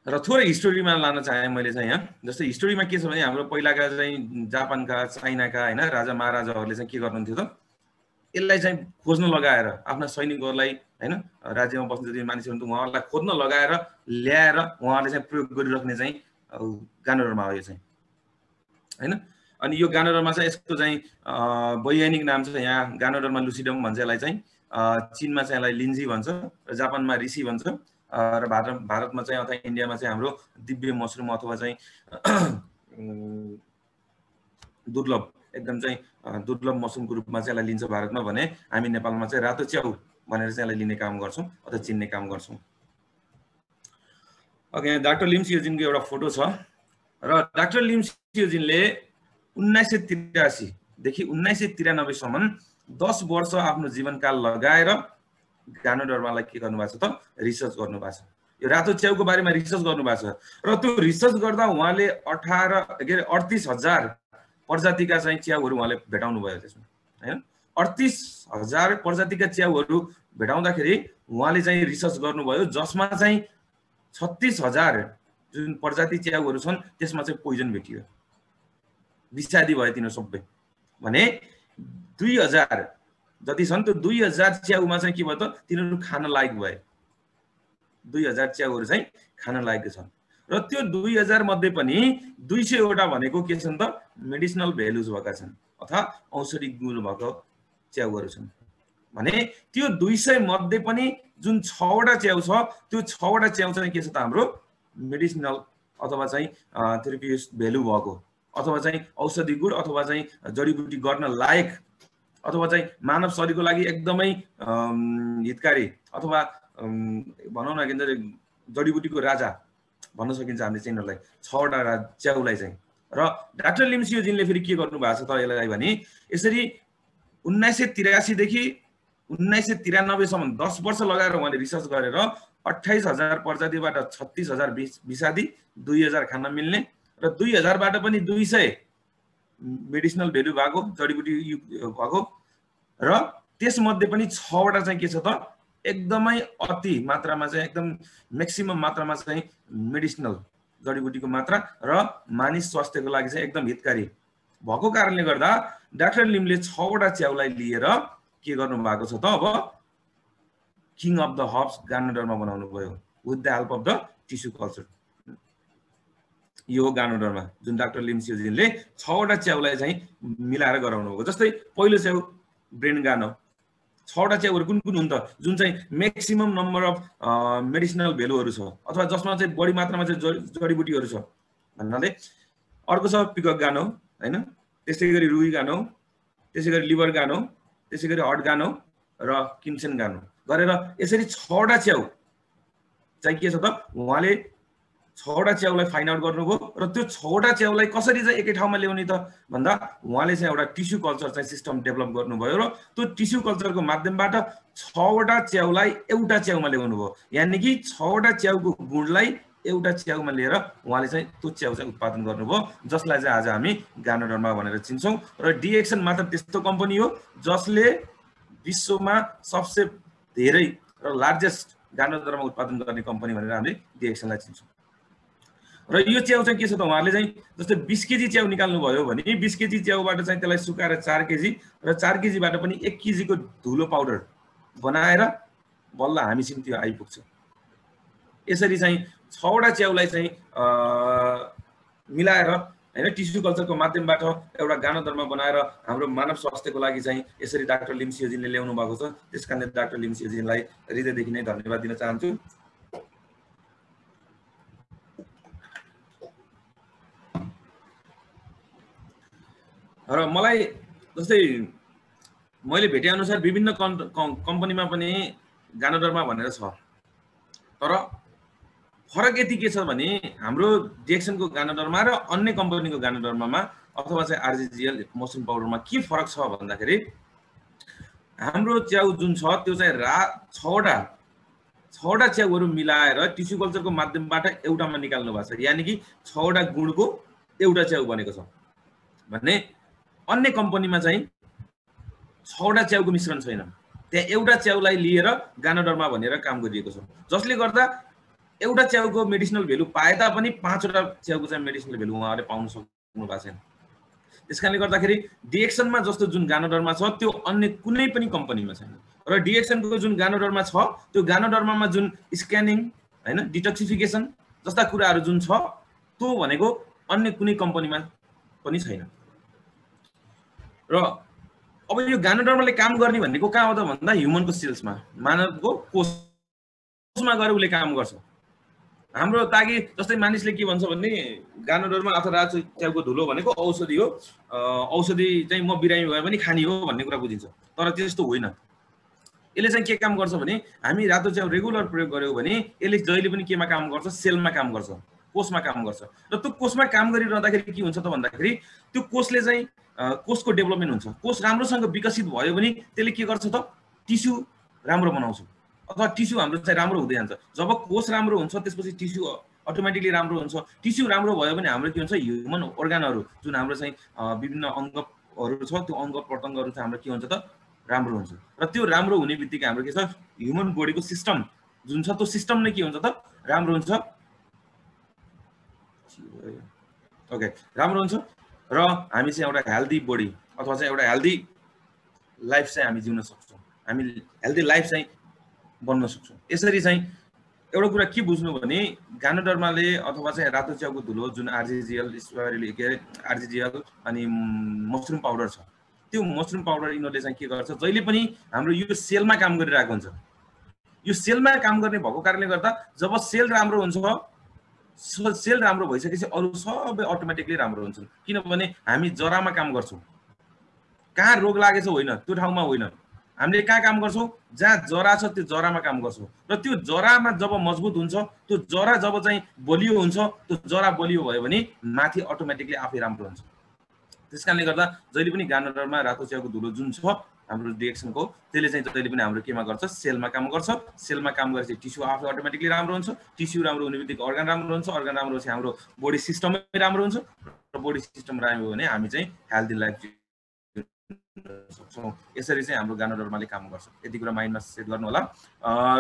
र थोरै हिस्टोरीमा लान चाहे मैले चाहिँ यहाँ जस्तै हिस्टोरीमा के छ भने हाम्रो पहिलाका चाहिँ जापानका चाइनाका हैन राजा महाराजाहरुले चाहिँ के गर्नुहुन्थ्यो त यसलाई चाहिँ खोज्न लगाएर आफ्ना सैनिकहरुलाई हैन राज्यमा बस्ने जति मानिसहरु हुनुहुन्थ्यो उहाँहरुलाई खोज्न लगाएर ल्याएर उहाँहरुले चाहिँ प्रयोग गरिराख्ने चाहिँ गानोडर्मा हो यो चाहिँ हैन। अनि यो गानोडर्मा चाहिँ यसको चाहिँ वैज्ञानिक नाम चाहिँ यहाँ गानोडर्मा लुसिडम भन्छ यसलाई चाहिँ, चीनमा चाहिँ यसलाई लिन्जी भन्छ, र जापानमा ऋषि भन्छ, र भारतमा चाहिँ अथवा इन्डियामा चाहिँ हाम्रो दिव्य मसरुम अथवा चाहिँ दुर्लभ एकदम चाहिँ दुर्लभ मसरुमको रूपमा चाहिँ यसलाई लिन्छ भारतमा भने हामी नेपालमा चाहिँ रातो च्याउ भनेर चाहिँ यसलाई लिने काम गर्छौँ अथवा चिन्ने काम गर्छौँ। ओके, डाक्टर लिम सियोजिनको एउटा फोटो छ र डाक्टर लिम सियोजिनले 1983 देखि 1993 सम्म 10 वर्ष आफ्नो जीवनकाल लगाएर गानोडर्मालाई के गर्नु भएको छ त रिसर्च गर्नु भएको छ। यो रातो च्याउको बारेमा रिसर्च गर्नु भएको छ र त्यो रिसर्च गर्दा उहाँले 38,000 प्रजातिका चाहिँ च्याउहरू उहाँले भेटाउनु भयो त्यसमा हैन। 38,000 प्रजातिका च्याउहरू भेटाउँदाखेरि उहाँले चाहिँ रिसर्च गर्नुभयो जसमा चाहिँ 36,000 जुन प्रजाति च्याउहरू छन् त्यसमा चाहिँ पोइजन भेटियो, विषादी भयो तिनीहरू सबै। भने 2000 जति छन् त्यो 2000 च्याउमा चाहिँ के भयो त तिनीहरू खान लायक भए। 2000 च्याउहरू चाहिँ खान लायक छन् र त्यो 2000 मध्ये पनि 200 वटा भनेको के छन् त मेडिसिनल भ्यालुज भएका छन् अथवा औषधि गुण भएको च्याउहरू छन्। भने त्यो 200 मध्ये पनि जुन 6 वटा च्याउ छ त्यो 6 वटा च्याउ चाहिँ के छ त हाम्रो मेडिसिनल अथवा चाहिँ थेरेप्युटिक भ्यालु भएको अथवा चाहिँ औषधि गुण अथवा चाहिँ जडीबुटी गर्न लायक अथवा चाहिँ मानव शरीरको लागि एकदमै हितकारी अथवा भनौँ न के जडीबुटीको राजा भन्न सकिन्छ हामीले चाहिँ यिनीहरूलाई 6 वटा च्याउलाई चाहिँ। र डाक्टर लिम सियोजिनले फेरि के गर्नु भएको छ त यसलाई भने यसरी 1983 देखि 1993 सम्म 10 वर्ष लगाएर उहाँले रिसर्च गरेर 28,000 प्रजातिबाट 36,000 विषादी, 2,000 खान मिल्ने र 2,000 बाट पनि 200 मेडिसिनल भ्यालु भएको जडीबुटी भएको र त्यसमध्ये पनि 6 वटा चाहिँ के छ त एकदमै अति मात्रामा चाहिँ एकदम म्याक्सिमम मात्रामा चाहिँ मेडिसिनल जडीबुटीको मात्रा र मानिस स्वास्थ्यको लागि चाहिँ एकदम हितकारी भएको कारणले गर्दा डाक्टर लिमले 6 वटा च्याउलाई लिएर के गर्नु भएको छ त अब king of the herbs Ganoderma बनाउनु भयो with the help of the tissue culture. यो गानोडर्मा जुन डाक्टर लिम सियोजिनले 6 वटा च्याउलाई चाहिँ मिलाएर गराउनु भएको। जस्तै पहिलो च्याउ ब्रेन गानो, 6 वटा च्याउहरू कुन कुन हुन् त जुन चाहिँ म्याक्सिमम नम्बर अफ मेडिसिनल भ्यालुहरू छ अथवा जसमा चाहिँ बढी मात्रामा चाहिँ जडीबुटीहरू छ भन्नाले। अर्को छ पिकक गानो हैन, त्यसै गरी रुई गानो, त्यसै गरी लिभर गानो, त्यसै गरी हट गानो र किम्सन गानो गरेर यसरी 6 वटा च्याउ चाहिँ के छ त उहाँले 6 वटा च्याउलाई फाइन्ड आउट गर्नुभयो र त्यो 6 वटा च्याउलाई कसरी चाहिँ एकै ठाउँमा ल्याउने त भन्दा उहाँले चाहिँ एउटा टिस्यु कल्चर चाहिँ सिस्टम डेभलप गर्नुभयो र त्यो टिस्यु कल्चरको माध्यमबाट 6 वटा च्याउलाई एउटा च्याउमा ल्याउनु भयो। यानि कि 6 वटा च्याउको गुणलाई एउटा च्याउमा लिएर उहाँले चाहिँ त्यो च्याउ चाहिँ उत्पादन गर्नुभयो जसलाई चाहिँ आज हामी गानोडर्मा भनेर चिन्छौँ। र डिएक्सन मात्र त्यस्तो कम्पनी हो जसले विश्वमा सबसे धेरै र लार्जेस्ट गानोडर्मा उत्पादन गर्ने कम्पनी भनेर हामीले डिएक्सनलाई चिन्छौँ। र यो च्याउ चाहिँ के छ त उहाँले चाहिँ जस्तै 20 केजी च्याउ निकाल्नु भयो भने 20 केजी च्याउबाट चाहिँ त्यसलाई सुकाएर 4 केजी र 4 केजीबाट पनि 1 केजीको धुलो पाउडर बनाएर बल्ल हामीसिम त्यो आइपुग्छ। यसरी चाहिँ 6 वटा च्याउलाई चाहिँ मिलाएर हैन टिस्यु कल्चरको माध्यमबाट एउटा गानोडर्मा बनाएर हाम्रो मानव स्वास्थ्यको लागि चाहिँ यसरी डाक्टर लिम सियोजिनले ल्याउनु भएको छ। त्यसकारणले डाक्टर लिम सियोजिनलाई हृदयदेखि नै धन्यवाद दिन चाहन्छु। र मलाई जस्तै मैले भेटे अनुसार विभिन्न कम्पनीमा पनि गानोडर्मा भनेर छ, तर फरक यति के छ भने हाम्रो डिएक्सनको गानोडर्मा र अन्य कम्पनीको गानोडर्मामा अथवा चाहिँ आरजिजिएल मसरुम पाउडरमा के फरक छ भन्दाखेरि हाम्रो च्याउ जुन छ त्यो चाहिँ 6 वटा च्याउहरू मिलाएर टिस्यु कल्चरको माध्यमबाट एउटामा निकाल्नु भएको छ। यानि कि 6 वटा गुणको एउटा च्याउ बनेको छ भने अन्य कम्पनीमा चाहिँ 6 वटा च्याउको मिश्रण छैन। त्यहाँ एउटा च्याउलाई लिएर गानोडर्मा भनेर काम गरिएको छ जसले गर्दा एउटा च्याउको मेडिसिनल भ्यालु पाए तापनि 5 वटा च्याउको चाहिँ मेडिसिनल भ्यालु उहाँले पाउन सक्नु भएको छैन। त्यसकारणले गर्दाखेरि डिएक्सनमा जस्तो जुन गानोडर्मा छ त्यो अन्य कुनै पनि कम्पनीमा छैन। र डिएक्सनको जुन गानोडर्मा छ त्यो गानोडर्मामा जुन स्क्यानिङ हैन डिटक्सिफिकेसन जस्ता कुराहरू जुन छ त्यो भनेको अन्य कुनै कम्पनीमा पनि छैन। र अब यो गानोडर्माले काम गर्ने भनेको कहाँ हो त भन्दा ह्युमनको सेल्समा, मानवको कोषमा गएर उसले काम गर्छ। हाम्रो ताकि जस्तै मानिसले के भन्छ भने गानोडर्मा अथवा राजच्याउको धुलो भनेको औषधि हो, औषधि चाहिँ म बिरामी भए पनि खानी हो भन्ने कुरा बुझिन्छ। तर त्यस्तो होइन। यसले चाहिँ के काम गर्छ भने हामी रातो च्याउ रेगुलर प्रयोग गर्यौँ भने यसले जहिले पनि केमा काम गर्छ, सेलमा काम गर्छ, कोषमा काम गर्छ। र त्यो कोषमा काम गरिरहँदाखेरि के हुन्छ त भन्दाखेरि त्यो कोषले चाहिँ कोषको डेभलपमेन्ट हुन्छ। कोष राम्रोसँग विकसित भयो भने त्यसले के गर्छ त टिस्यु राम्रो बनाउँछ अथवा टिस्यु हाम्रो चाहिँ राम्रो हुँदै जान्छ। जब कोष राम्रो हुन्छ त्यसपछि टिस्यु अटोमेटिकली राम्रो हुन्छ। टिस्यु राम्रो भयो भने हाम्रो के हुन्छ ह्युमन अर्गानहरू जुन हाम्रो चाहिँ विभिन्न अङ्गहरू छ त्यो अङ्ग प्रत्यङ्गहरू चाहिँ हाम्रो के हुन्छ त राम्रो हुन्छ। र त्यो राम्रो हुने बित्तिकै हाम्रो के छ ह्युमन बडीको सिस्टम जुन छ त्यो सिस्टम नै के हुन्छ त राम्रो हुन्छ। ओके, राम्रो हुन्छ र हामी चाहिँ एउटा हेल्दी बडी अथवा चाहिँ एउटा हेल्दी लाइफ चाहिँ हामी जिउन सक्छौँ। हामी हेल्दी लाइफ चाहिँ बन्न सक्छौँ। यसरी चाहिँ एउटा कुरा के बुझ्नु भने गानोडर्माले अथवा चाहिँ रातो च्याउको धुलो जुन आरजिजिएल के अरे आरजिजिएल अनि मसरुम पाउडर छ, त्यो मसरुम पाउडर यिनीहरूले चाहिँ के गर्छ जहिले पनि हाम्रो यो सेलमा काम गरिरहेको हुन्छ। यो सेलमा काम गर्ने भएको कारणले गर्दा जब सेल राम्रो हुन्छ, सेल राम्रो भइसकेपछि अरू सबै अटोमेटिकली राम्रो हुन्छन्। किनभने हामी जरामा काम गर्छौँ, कहाँ रोग लागेछ होइन त्यो ठाउँमा होइन, हामीले कहाँ काम गर्छौँ जहाँ जरा छ त्यो जरामा काम गर्छौँ। र त्यो जरामा जब मजबुत हुन्छ, त्यो जरा जब चाहिँ बलियो हुन्छ, त्यो जरा बलियो भयो भने माथि अटोमेटिकली आफै राम्रो हुन्छ। त्यस कारणले गर्दा जहिले पनि गानोडर्मा रातो च्याउको धुलो जुन छ हाम्रो डिएक्सनको त्यसले चाहिँ जहिले पनि हाम्रो केमा गर्छ सेलमा काम गर्छ। सेलमा काम गरेपछि टिस्यु आफै अटोमेटिकली राम्रो हुन्छ। टिस्यु राम्रो हुने बित्तिकै अर्गान राम्रो हुन्छ। अर्गान राम्रो भएपछि हाम्रो बडी सिस्टमै राम्रो हुन्छ। र बडी सिस्टम राम्रो भयो भने हामी चाहिँ हेल्दी लाइफ सक्छौँ। यसरी चाहिँ हाम्रो गानोडर्माले काम गर्छ। यति कुरा माइन्डमा सेट गर्नु होला।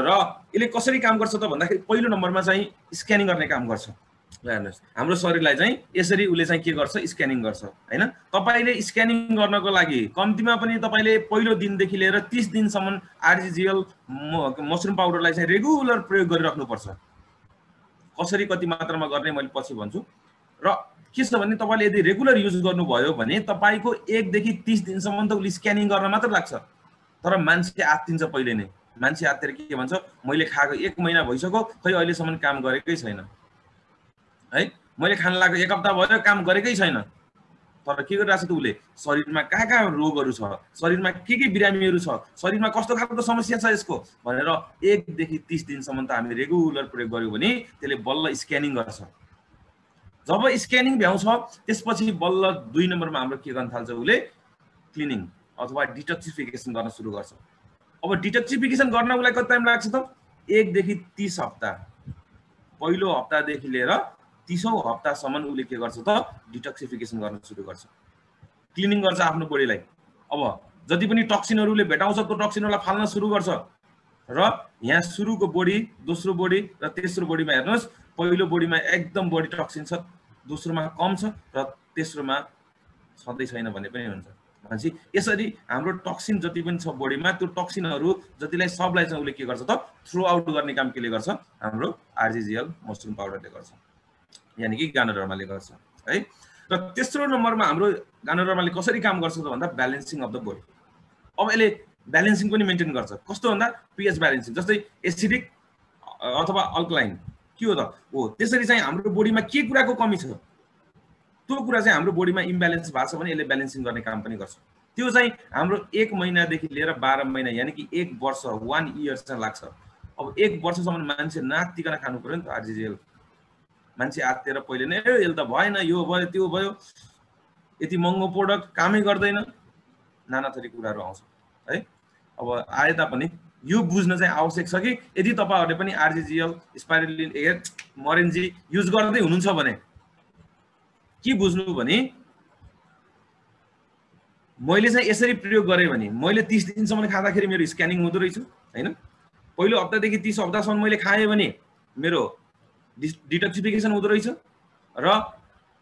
र यसले कसरी काम गर्छ त भन्दाखेरि पहिलो नम्बरमा चाहिँ स्क्यानिङ गर्ने काम गर्छ। हेर्नुहोस् हाम्रो शरीरलाई चाहिँ यसरी उसले चाहिँ के गर्छ स्क्यानिङ गर्छ हैन। तपाईले स्क्यानिङ गर्नको लागि कम्तीमा पनि तपाईले पहिलो दिनदेखि लिएर 30 दिनसम्म आरजिजिएल मसरुम पाउडरलाई चाहिँ रेगुलर प्रयोग गरिराख्नुपर्छ। कसरी कति मात्रामा गर्ने मैले पछि भन्छु। र के छ भने तपाईले यदि रेगुलर युज गर्नुभयो भने तपाईको 1 देखि 30 दिनसम्म त उसले स्क्यानिङ गर्न मात्र लाग्छ। तर मान्छे आत्तिन्छ पहिले नै। मान्छे आत्तेर के भन्छ मैले खाएको 1 महिना भइसक्यो खै अहिलेसम्म काम गरेकै छैन है, मैले खान लागेको 1 हप्ता भयो काम गरेकै छैन। तर के गरिरहेछ त उसले शरीरमा कहाँ रोगहरू छ, शरीरमा के बिरामीहरू छ, शरीरमा कस्तो खालको समस्या छ यसको भनेर 1 देखि 30 दिनसम्म त हामी रेगुलर प्रयोग गर्यौं भने त्यसले बल्ल स्क्यानिङ गर्छ। जब स्क्यानिङ भ्याउँछ त्यसपछि बल्ल 2 नम्बरमा हाम्रो के गर्न थाल्छ उसले क्लिनिङ अथवा डिटक्सिफिकेसन गर्न सुरु गर्छ। अब डिटक्सिफिकेसन गर्न उसलाई कति टाइम लाग्छ त 1 देखि 30 हप्ता। पहिलो हप्तादेखि लिएर 30औं हप्तासम्म उसले के गर्छ त डिटक्सिफिकेसन गर्न सुरु गर्छ, क्लिनिङ गर्छ आफ्नो बडीलाई। अब जति पनि टक्सिनहरूले भेटाउँछ त्यो टक्सिनहरूलाई फाल्न सुरु गर्छ। र यहाँ सुरुको बडी, दोस्रो बडी र तेस्रो बडीमा हेर्नुहोस्, पहिलो बडीमा एकदम बडी टक्सिन छ, दोस्रोमा कम छ र तेस्रोमा छँदै छैन भन्ने पनि हुन्छ। भनेपछि यसरी हाम्रो टक्सिन जति पनि छ बडीमा त्यो टक्सिनहरू जतिलाई सबलाई चाहिँ उसले के गर्छ त थ्रो आउट गर्ने काम केले गर्छ हाम्रो आरजिजिएल मसरुम पाउडरले गर्छ, यानी कि गानोडर्माले गर्छ है। र तेस्रो नम्बरमा हाम्रो गानोडर्माले कसरी काम गर्छ त भन्दा ब्यालेन्सिङ अफ द बडी। अब यसले ब्यालेन्सिङ पनि मेन्टेन गर्छ। कस्तो भन्दा पीएच ब्यालेन्सिङ, जस्तै एसिडिक अथवा अल्कलाइन के हो त हो त्यसरी चाहिँ हाम्रो बडीमा के कुराको कमी छ त्यो कुरा चाहिँ हाम्रो बडीमा इम्ब्यालेन्स भएको छ भने यसले ब्यालेन्सिङ गर्ने काम पनि गर्छ। त्यो चाहिँ हाम्रो 1 महिनादेखि लिएर 12 महिना यानी कि 1 वर्ष 1 इयर चाहिँ लाग्छ। अब 1 वर्षसम्म मान्छे नातिकन खानु पर्यो नि त आरजिजिएल। मान्छे आत्तेर पहिले नै यसले त भएन, यो भयो त्यो भयो, यति महँगो प्रोडक्ट कामै गर्दैन, नाना थरी कुराहरू आउँछ है। अब आए तापनि यो बुझ्न चाहिँ आवश्यक छ कि यदि तपाईहरुले पनि आरजिजिएल स्पाइरुलिन मरेन्जी युज गर्दै हुनुहुन्छ भने के बुझ्नु भने मैले चाहिँ यसरी प्रयोग गरे भने मैले 30 दिनसम्म खाँदाखेरि मेरो स्क्यानिङ हुँदो रहेछ हैन। पहिलो हप्तादेखि 30 हप्तासम्म मैले खाएँ भने मेरो डिटक्सिफिकेसन हुँदो रहेछ र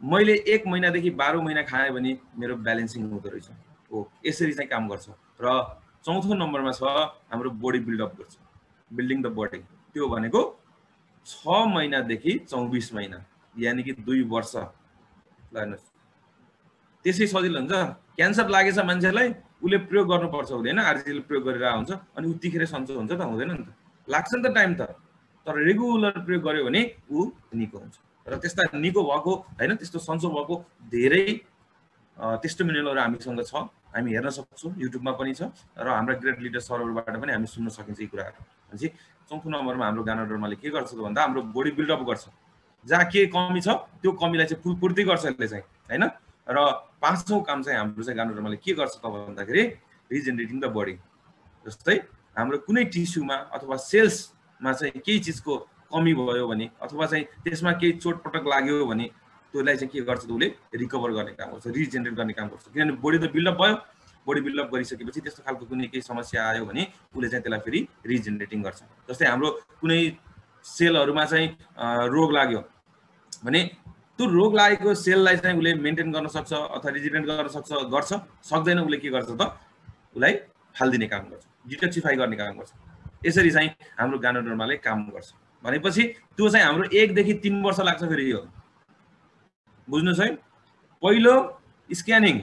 मैले 1 महिनादेखि 12 महिना खाएँ भने मेरो ब्यालेन्सिङ हुँदो रहेछ। हो यसरी चाहिँ काम गर्छ। र चौथो नम्बरमा छ हाम्रो बडी बिल्डअप गर्छ, बिल्डिङ द बडी। त्यो भनेको 6 महिनादेखि 24 महिना यानी कि 2 वर्ष। हेर्नुस् त्यसै सजिलो हुन्छ। क्यान्सर लागेछ मान्छेलाई, उसले प्रयोग गर्नुपर्छ हुँदैन, आरजिएल प्रयोग गरेर हुन्छ अनि उतिखेर सन्चो हुन्छ त हुँदैन नि त, लाग्छ नि त टाइम त। तर रेगुलर प्रयोग गर्यो भने ऊ निको हुन्छ। र त्यस्ता निको भएको होइन, त्यस्तो सन्चो भएको धेरै टेस्टिमोनियलहरू हामीसँग छ, हामी हेर्न सक्छौँ, युट्युबमा पनि छ र हाम्रा ग्रेट लिडर सरहरूबाट पनि हामी सुन्न सकिन्छ यी कुराहरू। भनेपछि चौथो नम्बरमा हाम्रो गानोडर्माले के गर्छ त भन्दा हाम्रो बडी बिल्डअप गर्छ, जहाँ के कमी छ त्यो कमीलाई चाहिँ पूर्ति गर्छ यसले चाहिँ होइन। र पाँचौँ काम चाहिँ हाम्रो चाहिँ गानोडर्माले के गर्छ त भन्दाखेरि रिजेनेरेटिङ द बडी। जस्तै हाम्रो कुनै टिस्युमा अथवा सेल्समा चाहिँ केही चिजको कमी भयो भने अथवा चाहिँ त्यसमा केही चोटपटक लाग्यो भने त्यसलाई चाहिँ के गर्छ त उसले रिकभर गर्ने काम गर्छ, रिजेनेरेट गर्ने काम गर्छ। किनभने बडी त बिल्डअप भयो, बडी बिल्डअप गरिसकेपछि त्यस्तो खालको कुनै केही समस्या आयो भने उसले चाहिँ त्यसलाई फेरि रिजेनेरेटिङ गर्छ। जस्तै हाम्रो कुनै सेलहरूमा चाहिँ रोग लाग्यो भने त्यो रोग लागेको सेललाई चाहिँ उसले मेन्टेन गर्न सक्छ अथवा रिजेनेरेट गर्न गर्छ सक्दैन, उसले के गर्छ त उसलाई फालिदिने काम गर्छ, डिटक्सिफाई गर्ने काम गर्छ। यसरी चाहिँ हाम्रो गानोडर्माले काम गर्छ। भनेपछि त्यो चाहिँ हाम्रो 1 देखि 3 वर्ष लाग्छ। फेरि यो बुझ्नुहोस् है, पहिलो स्क्यानिङ,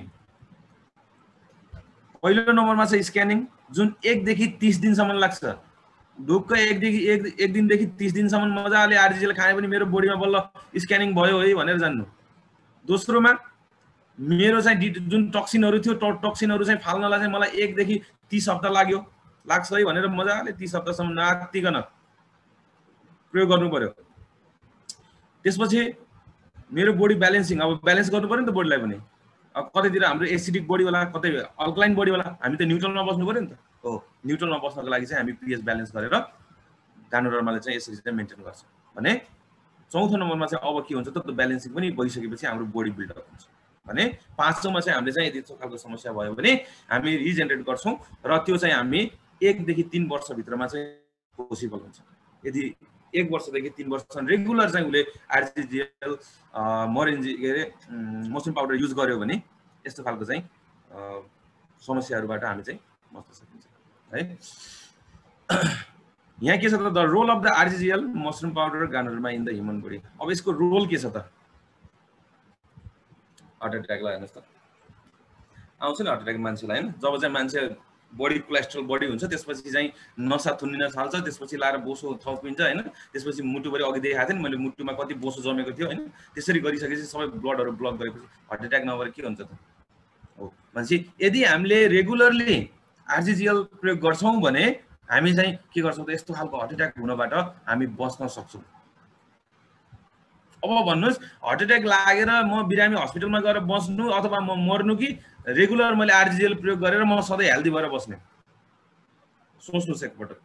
पहिलो नम्बरमा चाहिँ स्क्यानिङ जुन 1 देखि 30 दिनसम्म लाग्छ। ढुक्क 1 दिनदेखि 30 दिनसम्म मजाले आरजिएल खाए पनि मेरो बडीमा बल्ल स्क्यानिङ भयो है भनेर जान्नु। दोस्रोमा मेरो चाहिँ जुन टक्सिनहरू थियो टक्सिनहरू चाहिँ फाल्नलाई चाहिँ मलाई 1 देखि 30 हप्ता लाग्छ है भनेर मजाले 30 हप्तासम्म नातिकन प्रयोग गर्नु पर्यो। त्यसपछि मेरो बडी ब्यालेन्सिङ, अब ब्यालेन्स गर्नु पर्यो नि त बडीलाई पनि। अब कतैतिर हाम्रो एसिडिक बडी होला, कतै अल्कलाइन बडी होला, हामी त न्युट्रलमा बस्नु पर्यो नि त। हो, न्युट्रलमा बस्नको लागि चाहिँ हामी पीएच ब्यालेन्स गरेर गानोडर्माले चाहिँ यसरी चाहिँ मेन्टेन गर्छ। भने चौथो नम्बरमा चाहिँ अब के हुन्छ त ब्यालेन्सिङ पनि भइसकेपछि हाम्रो बडी बिल्डअप हुन्छ। भने पाँचौँमा चाहिँ हामीले चाहिँ यदि यस्तो खालको समस्या भयो भने हामी रिजेनेरेट गर्छौँ र त्यो चाहिँ हामी 1 देखि 3 वर्षभित्रमा चाहिँ पोसिबल हुन्छ। यदि 1 वर्षदेखि 3 वर्षसम्म रेगुलर चाहिँ उसले आरजिएल के अरे मसरुम पाउडर युज गर्यो भने यस्तो खालको चाहिँ समस्याहरूबाट हामी चाहिँ बच्न सकिन्छ है। यहाँ के छ त role of the RGL mushroom powder ganoderma in the human body. अब यसको रोल के छ त? हार्ट एट्याकलाई हेर्नुहोस् त, आउँछ नि हार्ट एट्याक मान्छेलाई होइन। जब चाहिँ मान्छे बडी कोलेस्ट्रोल बडी हुन्छ त्यसपछि चाहिँ नसा थुनिन थाल्छ, त्यसपछि लाएर बोसो थपिन्छ होइन। त्यसपछि मुटुभरि अघि देखाएको थिएँ नि मैले, मुटुमा कति बोसो जमेको थियो होइन। त्यसरी गरिसकेपछि सबै ब्लडहरू ब्लक गरेपछि हार्ट एट्याक नभएर के हुन्छ त? हो, भनेपछि यदि हामीले रेगुलरली आरजिएल प्रयोग गर्छौँ भने हामी चाहिँ के गर्छौँ त यस्तो खालको हार्ट एट्याक हुनबाट हामी बच्न सक्छौँ। अब भन्नुहोस् हार्ट एट्याक लागेर म बिरामी हस्पिटलमा गएर बस्नु अथवा म मर्नु कि रेगुलर मैले आरजिएल प्रयोग गरेर म सधैँ हेल्दी भएर बस्ने? सोच्नुहोस् एकपटक।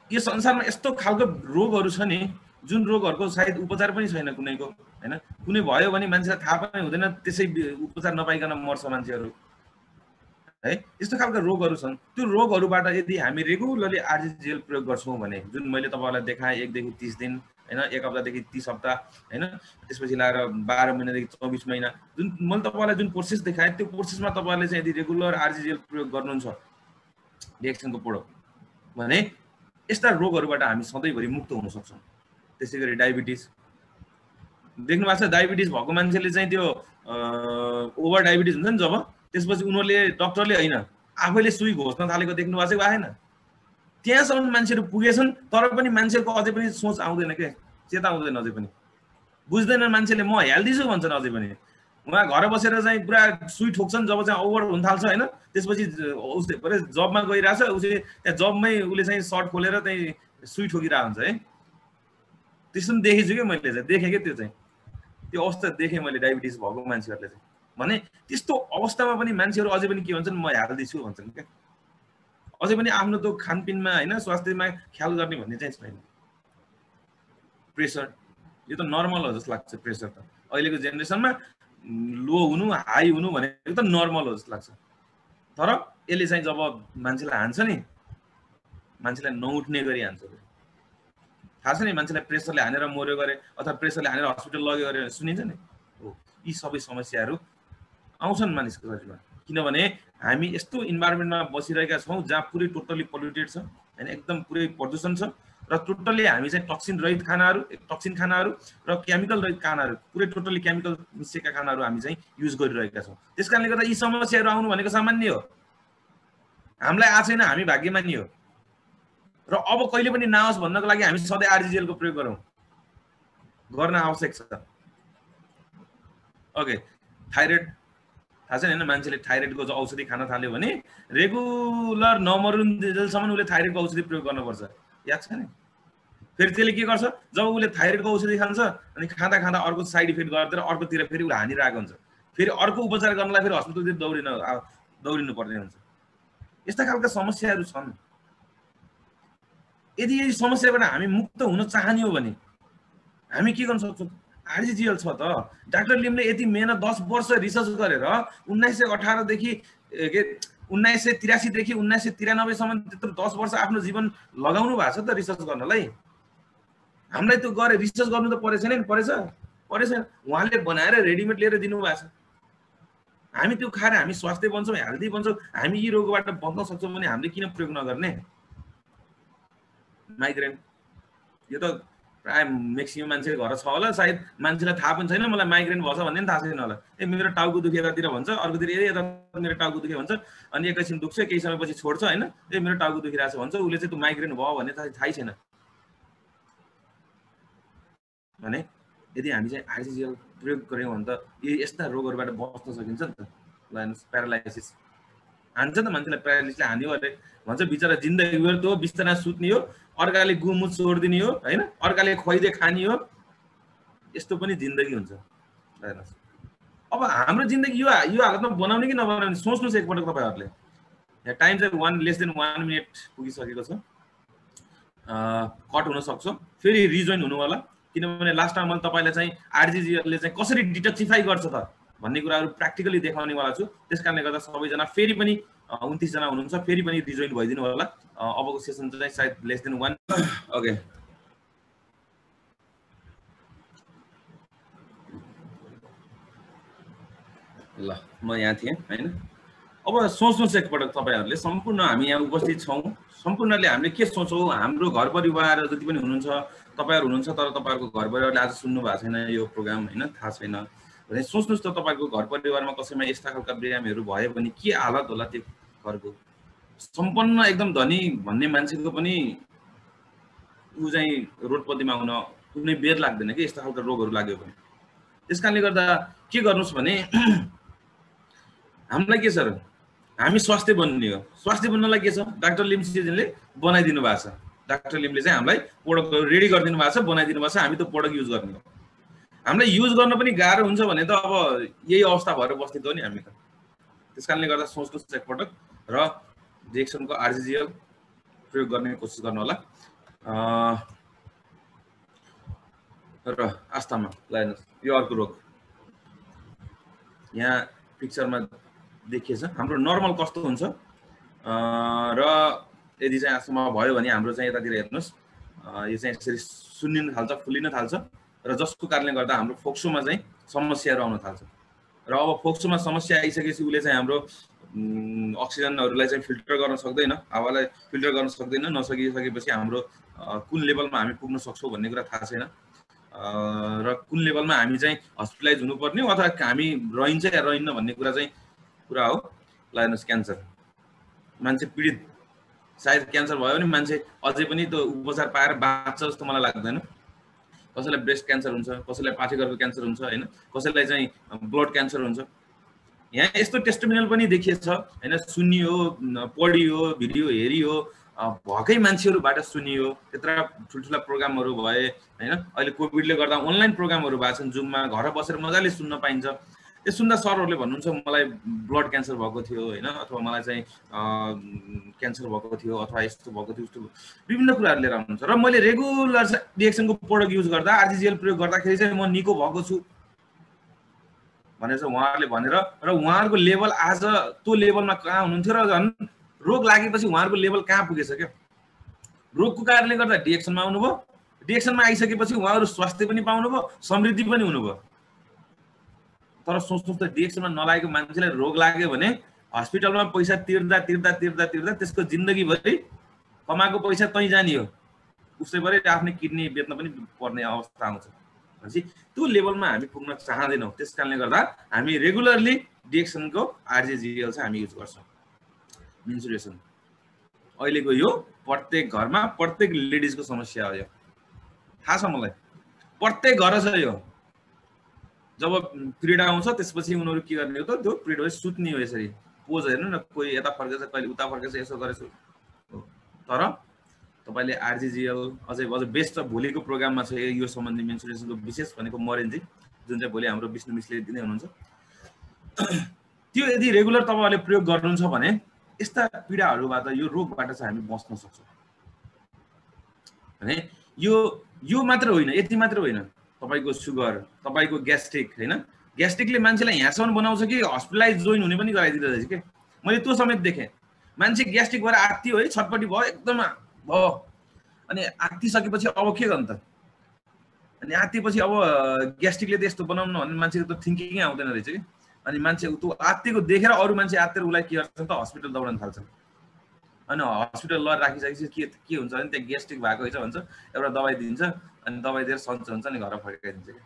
यो संसारमा यस्तो खालको रोगहरू छ नि जुन रोगहरूको सायद उपचार पनि छैन कुनैको होइन। कुनै भयो भने मान्छेलाई थाहा पनि हुँदैन, त्यसै उपचार नपाइकन मर्छ मान्छेहरू है। यस्तो खालका रोगहरू छन्। त्यो रोगहरूबाट यदि हामी रेगुलरली आरजिएल प्रयोग गर्छौँ भने जुन मैले तपाईँलाई देखाएँ 1 देखि 30 दिन होइन, 1 हप्तादेखि 30 हप्ता होइन, त्यसपछि लाएर 12 महिनादेखि 24 महिना, जुन मैले तपाईँलाई जुन प्रोसेस देखाएँ त्यो प्रोसेसमा तपाईँले चाहिँ यदि रेगुलर आरजिएल प्रयोग गर्नुहुन्छ रिएक्सनको प्रोडक्ट भने यस्ता रोगहरूबाट हामी सधैँभरि मुक्त हुन सक्छौँ। त्यसै गरी डायबिटिज देख्नु भएको छ, डायबिटिज भएको मान्छेले चाहिँ त्यो ओभर डायबिटिज हुन्छ नि जब, त्यसपछि उनीहरूले डक्टरले होइन आफैले सुई घोच्न थालेको देख्नु भएको छ आएन? त्यहाँसम्म मान्छेहरू पुगेछन् तर पनि मान्छेको अझै पनि सोच आउँदैन के, चेता आउँदैन, अझै पनि बुझ्दैन मान्छेले म हेल्दी छु भन्छन्। अझै पनि उहाँ घर बसेर चाहिँ पुरा सुई ठोक्छन्, जब चाहिँ ओभर हुन थाल्छ होइन त्यसपछि उसले जबमा गइरहेछ, उसले त्यहाँ जबमै उसले चाहिँ सर्ट खोलेर त्यही सुई ठोकिरहेको हुन्छ है। त्यस्तो पनि देखेछु क्या मैले, चाहिँ देखेँ क्या त्यो चाहिँ, त्यो अवस्था देखेँ मैले डायबिटिज भएको मान्छेहरूले चाहिँ। भने त्यस्तो अवस्थामा पनि मान्छेहरू अझै पनि के भन्छन् म हेल्दी छु भन्छन् क्या। अझै पनि आफ्नो त्यो खानपिनमा होइन स्वास्थ्यमा ख्याल गर्ने भन्ने चाहिँ छैन। प्रेसर यो त नर्मल हो जस्तो लाग्छ। प्रेसर त अहिलेको जेनेरेसनमा लो हुनु हाई हुनु भनेको त नर्मल हो जस्तो लाग्छ। तर यसले चाहिँ जब मान्छेलाई हान्छ नि, मान्छेलाई नउठ्ने गरी हान्छ। थाहा छ नि मान्छेलाई प्रेसरले हानेर मर्यो गरे अथवा प्रेसरले हानेर हस्पिटल लग्यो गरे सुनिन्छ नि। हो, यी सबै समस्याहरू आउँछन् मानिसको शरीरमा किनभने हामी यस्तो इन्भाइरोमेन्टमा बसिरहेका छौँ जहाँ पुरै टोटली पोल्युटेड छ होइन, एकदम पुरै प्रदूषण छ र टोटल्ली हामी चाहिँ टक्सिन रहित खानाहरू टक्सिन खानाहरू र केमिकल रहित खानाहरू पुरै टोटल्ली केमिकल मिसिएका खानाहरू हामी चाहिँ युज गरिरहेका छौँ। त्यसकारणले गर्दा यी समस्याहरू आउनु भनेको सामान्य हो, हामीलाई आएको छैन, हामी भाग्यमानी हो। र अब कहिले पनि नआओस् भन्नको लागि हामी सधैँ आरजिजिएल को प्रयोग गरौँ, गर्न आवश्यक छ। ओके, थाइरोइड थाहा छ हैन, मान्छेले थाइरोइडको औषधि खान थाल्यो भने रेगुलर नमरुन्जेलसम्म उसले थाइरोइडको औषधि प्रयोग गर्नुपर्छ, याद छ नि? फेरि त्यसले के गर्छ, जब उसले थाइरोइडको औषधि खान्छ अनि खाँदा खाँदा अर्को साइड इफेक्ट गर्दै अर्कोतिर फेरि उसले हानिरहेको हुन्छ, फेरि अर्को उपचार गर्नलाई फेरि हस्पिटलतिर दौडिनु पर्ने हुन्छ। यस्ता खालका समस्याहरू छन्। यदि यही समस्याबाट हामी मुक्त हुन चाहने हो भने हामी के गर्न सक्छौँ? आरजिजिएल छ त। डाक्टर लिमले यति मेहनत 10 वर्ष रिसर्च गरेर 1918 देखि 1983 देखि 1993 सम्म त्यत्रो 10 वर्ष आफ्नो जीवन लगाउनु भएको छ त रिसर्च गर्नलाई। हामीलाई त्यो गरे रिसर्च गर्नु त परेछ नि, परेछ। उहाँले बनाएर रेडिमेड लिएर दिनु भएको छ। हामी त्यो खाएर हामी स्वास्थ्य बन्छौँ, हेल्दी बन्छौँ, हामी यी रोगबाट बच्न सक्छौँ भने हामीले किन प्रयोग नगर्ने? माइग्रेन यो त प्राय मैक्सिमम मान्छे घर छ होला, सायद मान्छेलाई थाहा पनि छैन मलाई माइग्रेन भछ भन्ने पनि थाहा छैन होला। मेरो टाउको दुखेर भन्छ, अर्कोतिर यता मेरो टाउको दुखे भन्छ, अनि एकैछिन दुख्छ केही समयपछि छोड्छ हैन, मेरो टाउको दुखिरहेछ भन्छ, उसले चाहिँ त्यो माइग्रेन भयो भन्ने थाहै छैन। भने यदि हामी चाहिँ आरजिजिएल प्रयोग गर्यौँ भने त यस्ता रोगहरूबाट बच्न सकिन्छ नि त। प्यारालाइसिस हान्छ त मान्छेलाई, प्यारालाइसिसले हान्यो अरे भन्छ बिचरा जिन्दगीभर त बिस्तारा सुत्ने हो, अर्काले गुमुत छोडिदिने हो हैन, अर्काले खुवाइदे खाने हो, यस्तो पनि जिन्दगी हुन्छ। अब हाम्रो जिन्दगी यो हालतमा बनाउने कि नबनाउने सोच्नुहोस् एकपटक तपाईहरुले। यहाँ टाइम चाहिँ 1 मिनेट पुगिसकेको छ, कट हुन सक्छ, फेरि रिजोइन हुनु होला, किनभने लास्ट टाइम मैले तपाईलाई चाहिँ आरजिजिएलले चाहिँ कसरी डिटक्सिफाई गर्छ त भन्ने कुराहरू प्र्याक्टिकली देखाउने वाला छु। त्यसकारणले गर्दा सबैजना फेरि पनि 29 जना हुनुहुन्छ, फेरि पनि रिजोइन भइदिनु होला। अबको सेसन चाहिँ सायद लेस देन 1। ओके, ल म यहाँ थिएँ हैन। अब सोच्नुहोस् एकपटक तपाईहरुले, सम्पूर्ण हामी यहाँ उपस्थित छौँ, सम्पूर्णले हामीले के सोच्छौँ? हाम्रो घर परिवार जति पनि हुनुहुन्छ, तपाईहरु हुनुहुन्छ, तर तपाईहरुको घर परिवारले आज सुन्नु भएको छैन यो प्रोग्राम हैन, थाहा छैन भने सोच्नुहोस् त तपाईहरुको घर परिवारमा कसैमा यस्ता खालका बिरामीहरू भयो भने के हालत होला त्यो घरको। सम्पन्न एकदम धनी भन्ने मान्छेको पनि उ चाहिँ रोडपतिमा आउन कुनै बेर लाग्दैन कि यस्ता खालका रोगहरू लाग्यो भने। त्यसकारणले गर्दा के गर्नुस् भने हामीलाई के छ र, हामी स्वास्थ्य बन्ने हो। स्वास्थ्य बन्नलाई के छ, डाक्टर लिम सिजनले बनाइदिनु भएको छ। डाक्टर लिमले चाहिँ हामीलाई प्रोडक्ट रेडी गरिदिनु भएको छ, बनाइदिनु भएको छ, हामी त्यो प्रोडक्ट युज गर्ने हो। हामीलाई युज गर्न पनि गाह्रो हुन्छ भने त अब यही अवस्था भएर बस्ने त हो नि हामी त। त्यसकारणले गर्दा सोच्नुहोस् एकपटक र डिएक्सनको आरजिजिएल प्रयोग गर्ने कोसिस गर्नु होला। र आस्थामा लाइनस यो अर्को रोग यहाँ पिक्चरमा देखिएछ। हाम्रो नर्मल कस्तो हुन्छ र यदि चाहिँ आस्थामा भयो भने हाम्रो चाहिँ यतातिर हेर्नुहोस्, यो चाहिँ यसरी सुन्निन थाल्छ, फुलिन थाल्छ, र जसको कारणले गर्दा हाम्रो फोक्सोमा चाहिँ समस्याहरू आउन थाल्छ। र अब फोक्सोमा समस्या आइसकेपछि उसले चाहिँ हाम्रो अक्सिजनहरूलाई चाहिँ फिल्टर गर्न सक्दैन, हावालाई फिल्टर गर्न सक्दैन। नसकिसकेपछि हाम्रो कुन लेभलमा हामी पुग्न सक्छौँ भन्ने कुरा थाहा छैन, र कुन लेभलमा हामी चाहिँ हस्पिटलाइज हुनुपर्ने हो अथवा हामी रहन्छ या रहन्न भन्ने कुरा चाहिँ कुरा हो। लाइनस क्यान्सर, मान्छे पीडित, सायद क्यान्सर भयो भने मान्छे अझै पनि त्यो उपचार पाएर बाँच्छ जस्तो मलाई लाग्दैन। कसैलाई ब्रेस्ट क्यान्सर हुन्छ, कसैलाई पाठेघरको क्यान्सर हुन्छ हैन, कसैलाई चाहिँ ब्लड क्यान्सर हुन्छ। यहाँ यस्तो टेस्टिमोनियल पनि देखिएछ हैन, सुनियो, पढियो, भिडियो हेरियो, भएकै मान्छेहरूबाट सुनियो। त्यत्रा ठुल्ठुला प्रोग्रामहरू भए हैन, अहिले कोभिडले गर्दा अनलाइन प्रोग्रामहरू भएको छन्, जुममा घर बसेर मजाले सुन्न पाइन्छ। त्यो सुन्दा सरहरूले भन्नुहुन्छ मलाई ब्लड क्यान्सर भएको थियो हैन, अथवा मलाई चाहिँ क्यान्सर भएको थियो, अथवा यस्तो भएको थियो, उस्तो विभिन्न कुराहरू लिएर आउनुहुन्छ। र मैले रेगुलर डिएक्सनको प्रोडक्ट युज गर्दा, आरजिजिएल प्रयोग गर्दाखेरि चाहिँ म निको भएको छु भनेर चाहिँ उहाँहरूले भनेर, र उहाँहरूको लेभल आज त्यो लेभलमा कहाँ हुनुहुन्थ्यो, र झन् रोग लागेपछि उहाँहरूको लेभल कहाँ पुगेछ क्या। रोगको कारणले गर्दा डिएक्सनमा आउनुभयो, डिएक्सनमा आइसकेपछि उहाँहरू स्वास्थ्य पनि पाउनुभयो, समृद्धि पनि हुनुभयो। तर सोच्नुहोस् त, डिएक्सनमा नलागेको मान्छेलाई रोग लाग्यो भने हस्पिटलमा पैसा तिर्दा तिर्दा तिर्दा तिर्दा त्यसको जिन्दगीभरि कमाएको पैसा तै जाने हो। उसैभरि आफ्नै किडनी बेच्न पनि पर्ने अवस्था आउँछ भनेपछि त्यो लेभलमा हामी पुग्न चाहँदैनौँ। त्यस कारणले गर्दा हामी रेगुलरली डिएक्सनको आरजेजिएल चाहिँ हामी युज गर्छौँ। मेन्सुरेसन अहिलेको यो प्रत्येक घरमा प्रत्येक लेडिजको समस्या हो। यो थाहा छ मलाई, प्रत्येक घर छ यो। जब पिरियड आउँछ त्यसपछि उनीहरू के गर्ने हो त, त्यो पिरियड सुत्ने हो यसरी पोज हेर्नु न, कोही यता फर्केछ कहिले उता फर्केछ, यसो गरेछु। तर तपाईले आरजेजिएल अझै बेस्ट भोलिको प्रोग्राममा छ यो सम्बन्धी मेन्सुरेसनको विशेष भनेको मरेन्जी, जुन चाहिँ भोलि हाम्रो विष्णु मिसले दिने हुनुहुन्छ। त्यो यदि रेगुलर तपाईहरुले प्रयोग गर्नुहुन्छ भने यस्ता पीडाहरुबाट, यो रोगबाट चाहिँ हामी बच्न सक्छौं। भने यो मात्र होइन, यति मात्र होइन, तपाईको सुगर, तपाईको ग्यास्ट्रिक हैन, ग्यास्ट्रिकले मान्छेलाई यहाँसम्म बनाउँछ कि हस्पिटलाइज जोइन हुने पनि गराइदिँदैछ के। मैले त्यो समेत देखेँ। मान्छे ग्यास्ट्रिक भएर आत्तियो है, छटपटी भयो, एकदम भयो, अनि आत्तिसकेपछि अब के गर्नु त, अनि आत्तिएपछि अब ग्यास्ट्रिकले त यस्तो बनाउनु भन्ने मान्छेको त थिङ्किङै आउँदैन रहेछ कि। अनि मान्छे त्यो आत्तिएको देखेर अरू मान्छे आत्तेर उसलाई के गर्छन् त, हस्पिटल दौडन थाल्छन्। अनि हस्पिटल लर राखिसकेपछि के हुन्छ भने त्यहाँ ग्यास्ट्रिक भएको रहेछ भन्छ, एउटा दबाई दिन्छ, अनि दबाई दिएर सन्चो हुन्छ, अनि घर फर्काइदिन्छ क्या।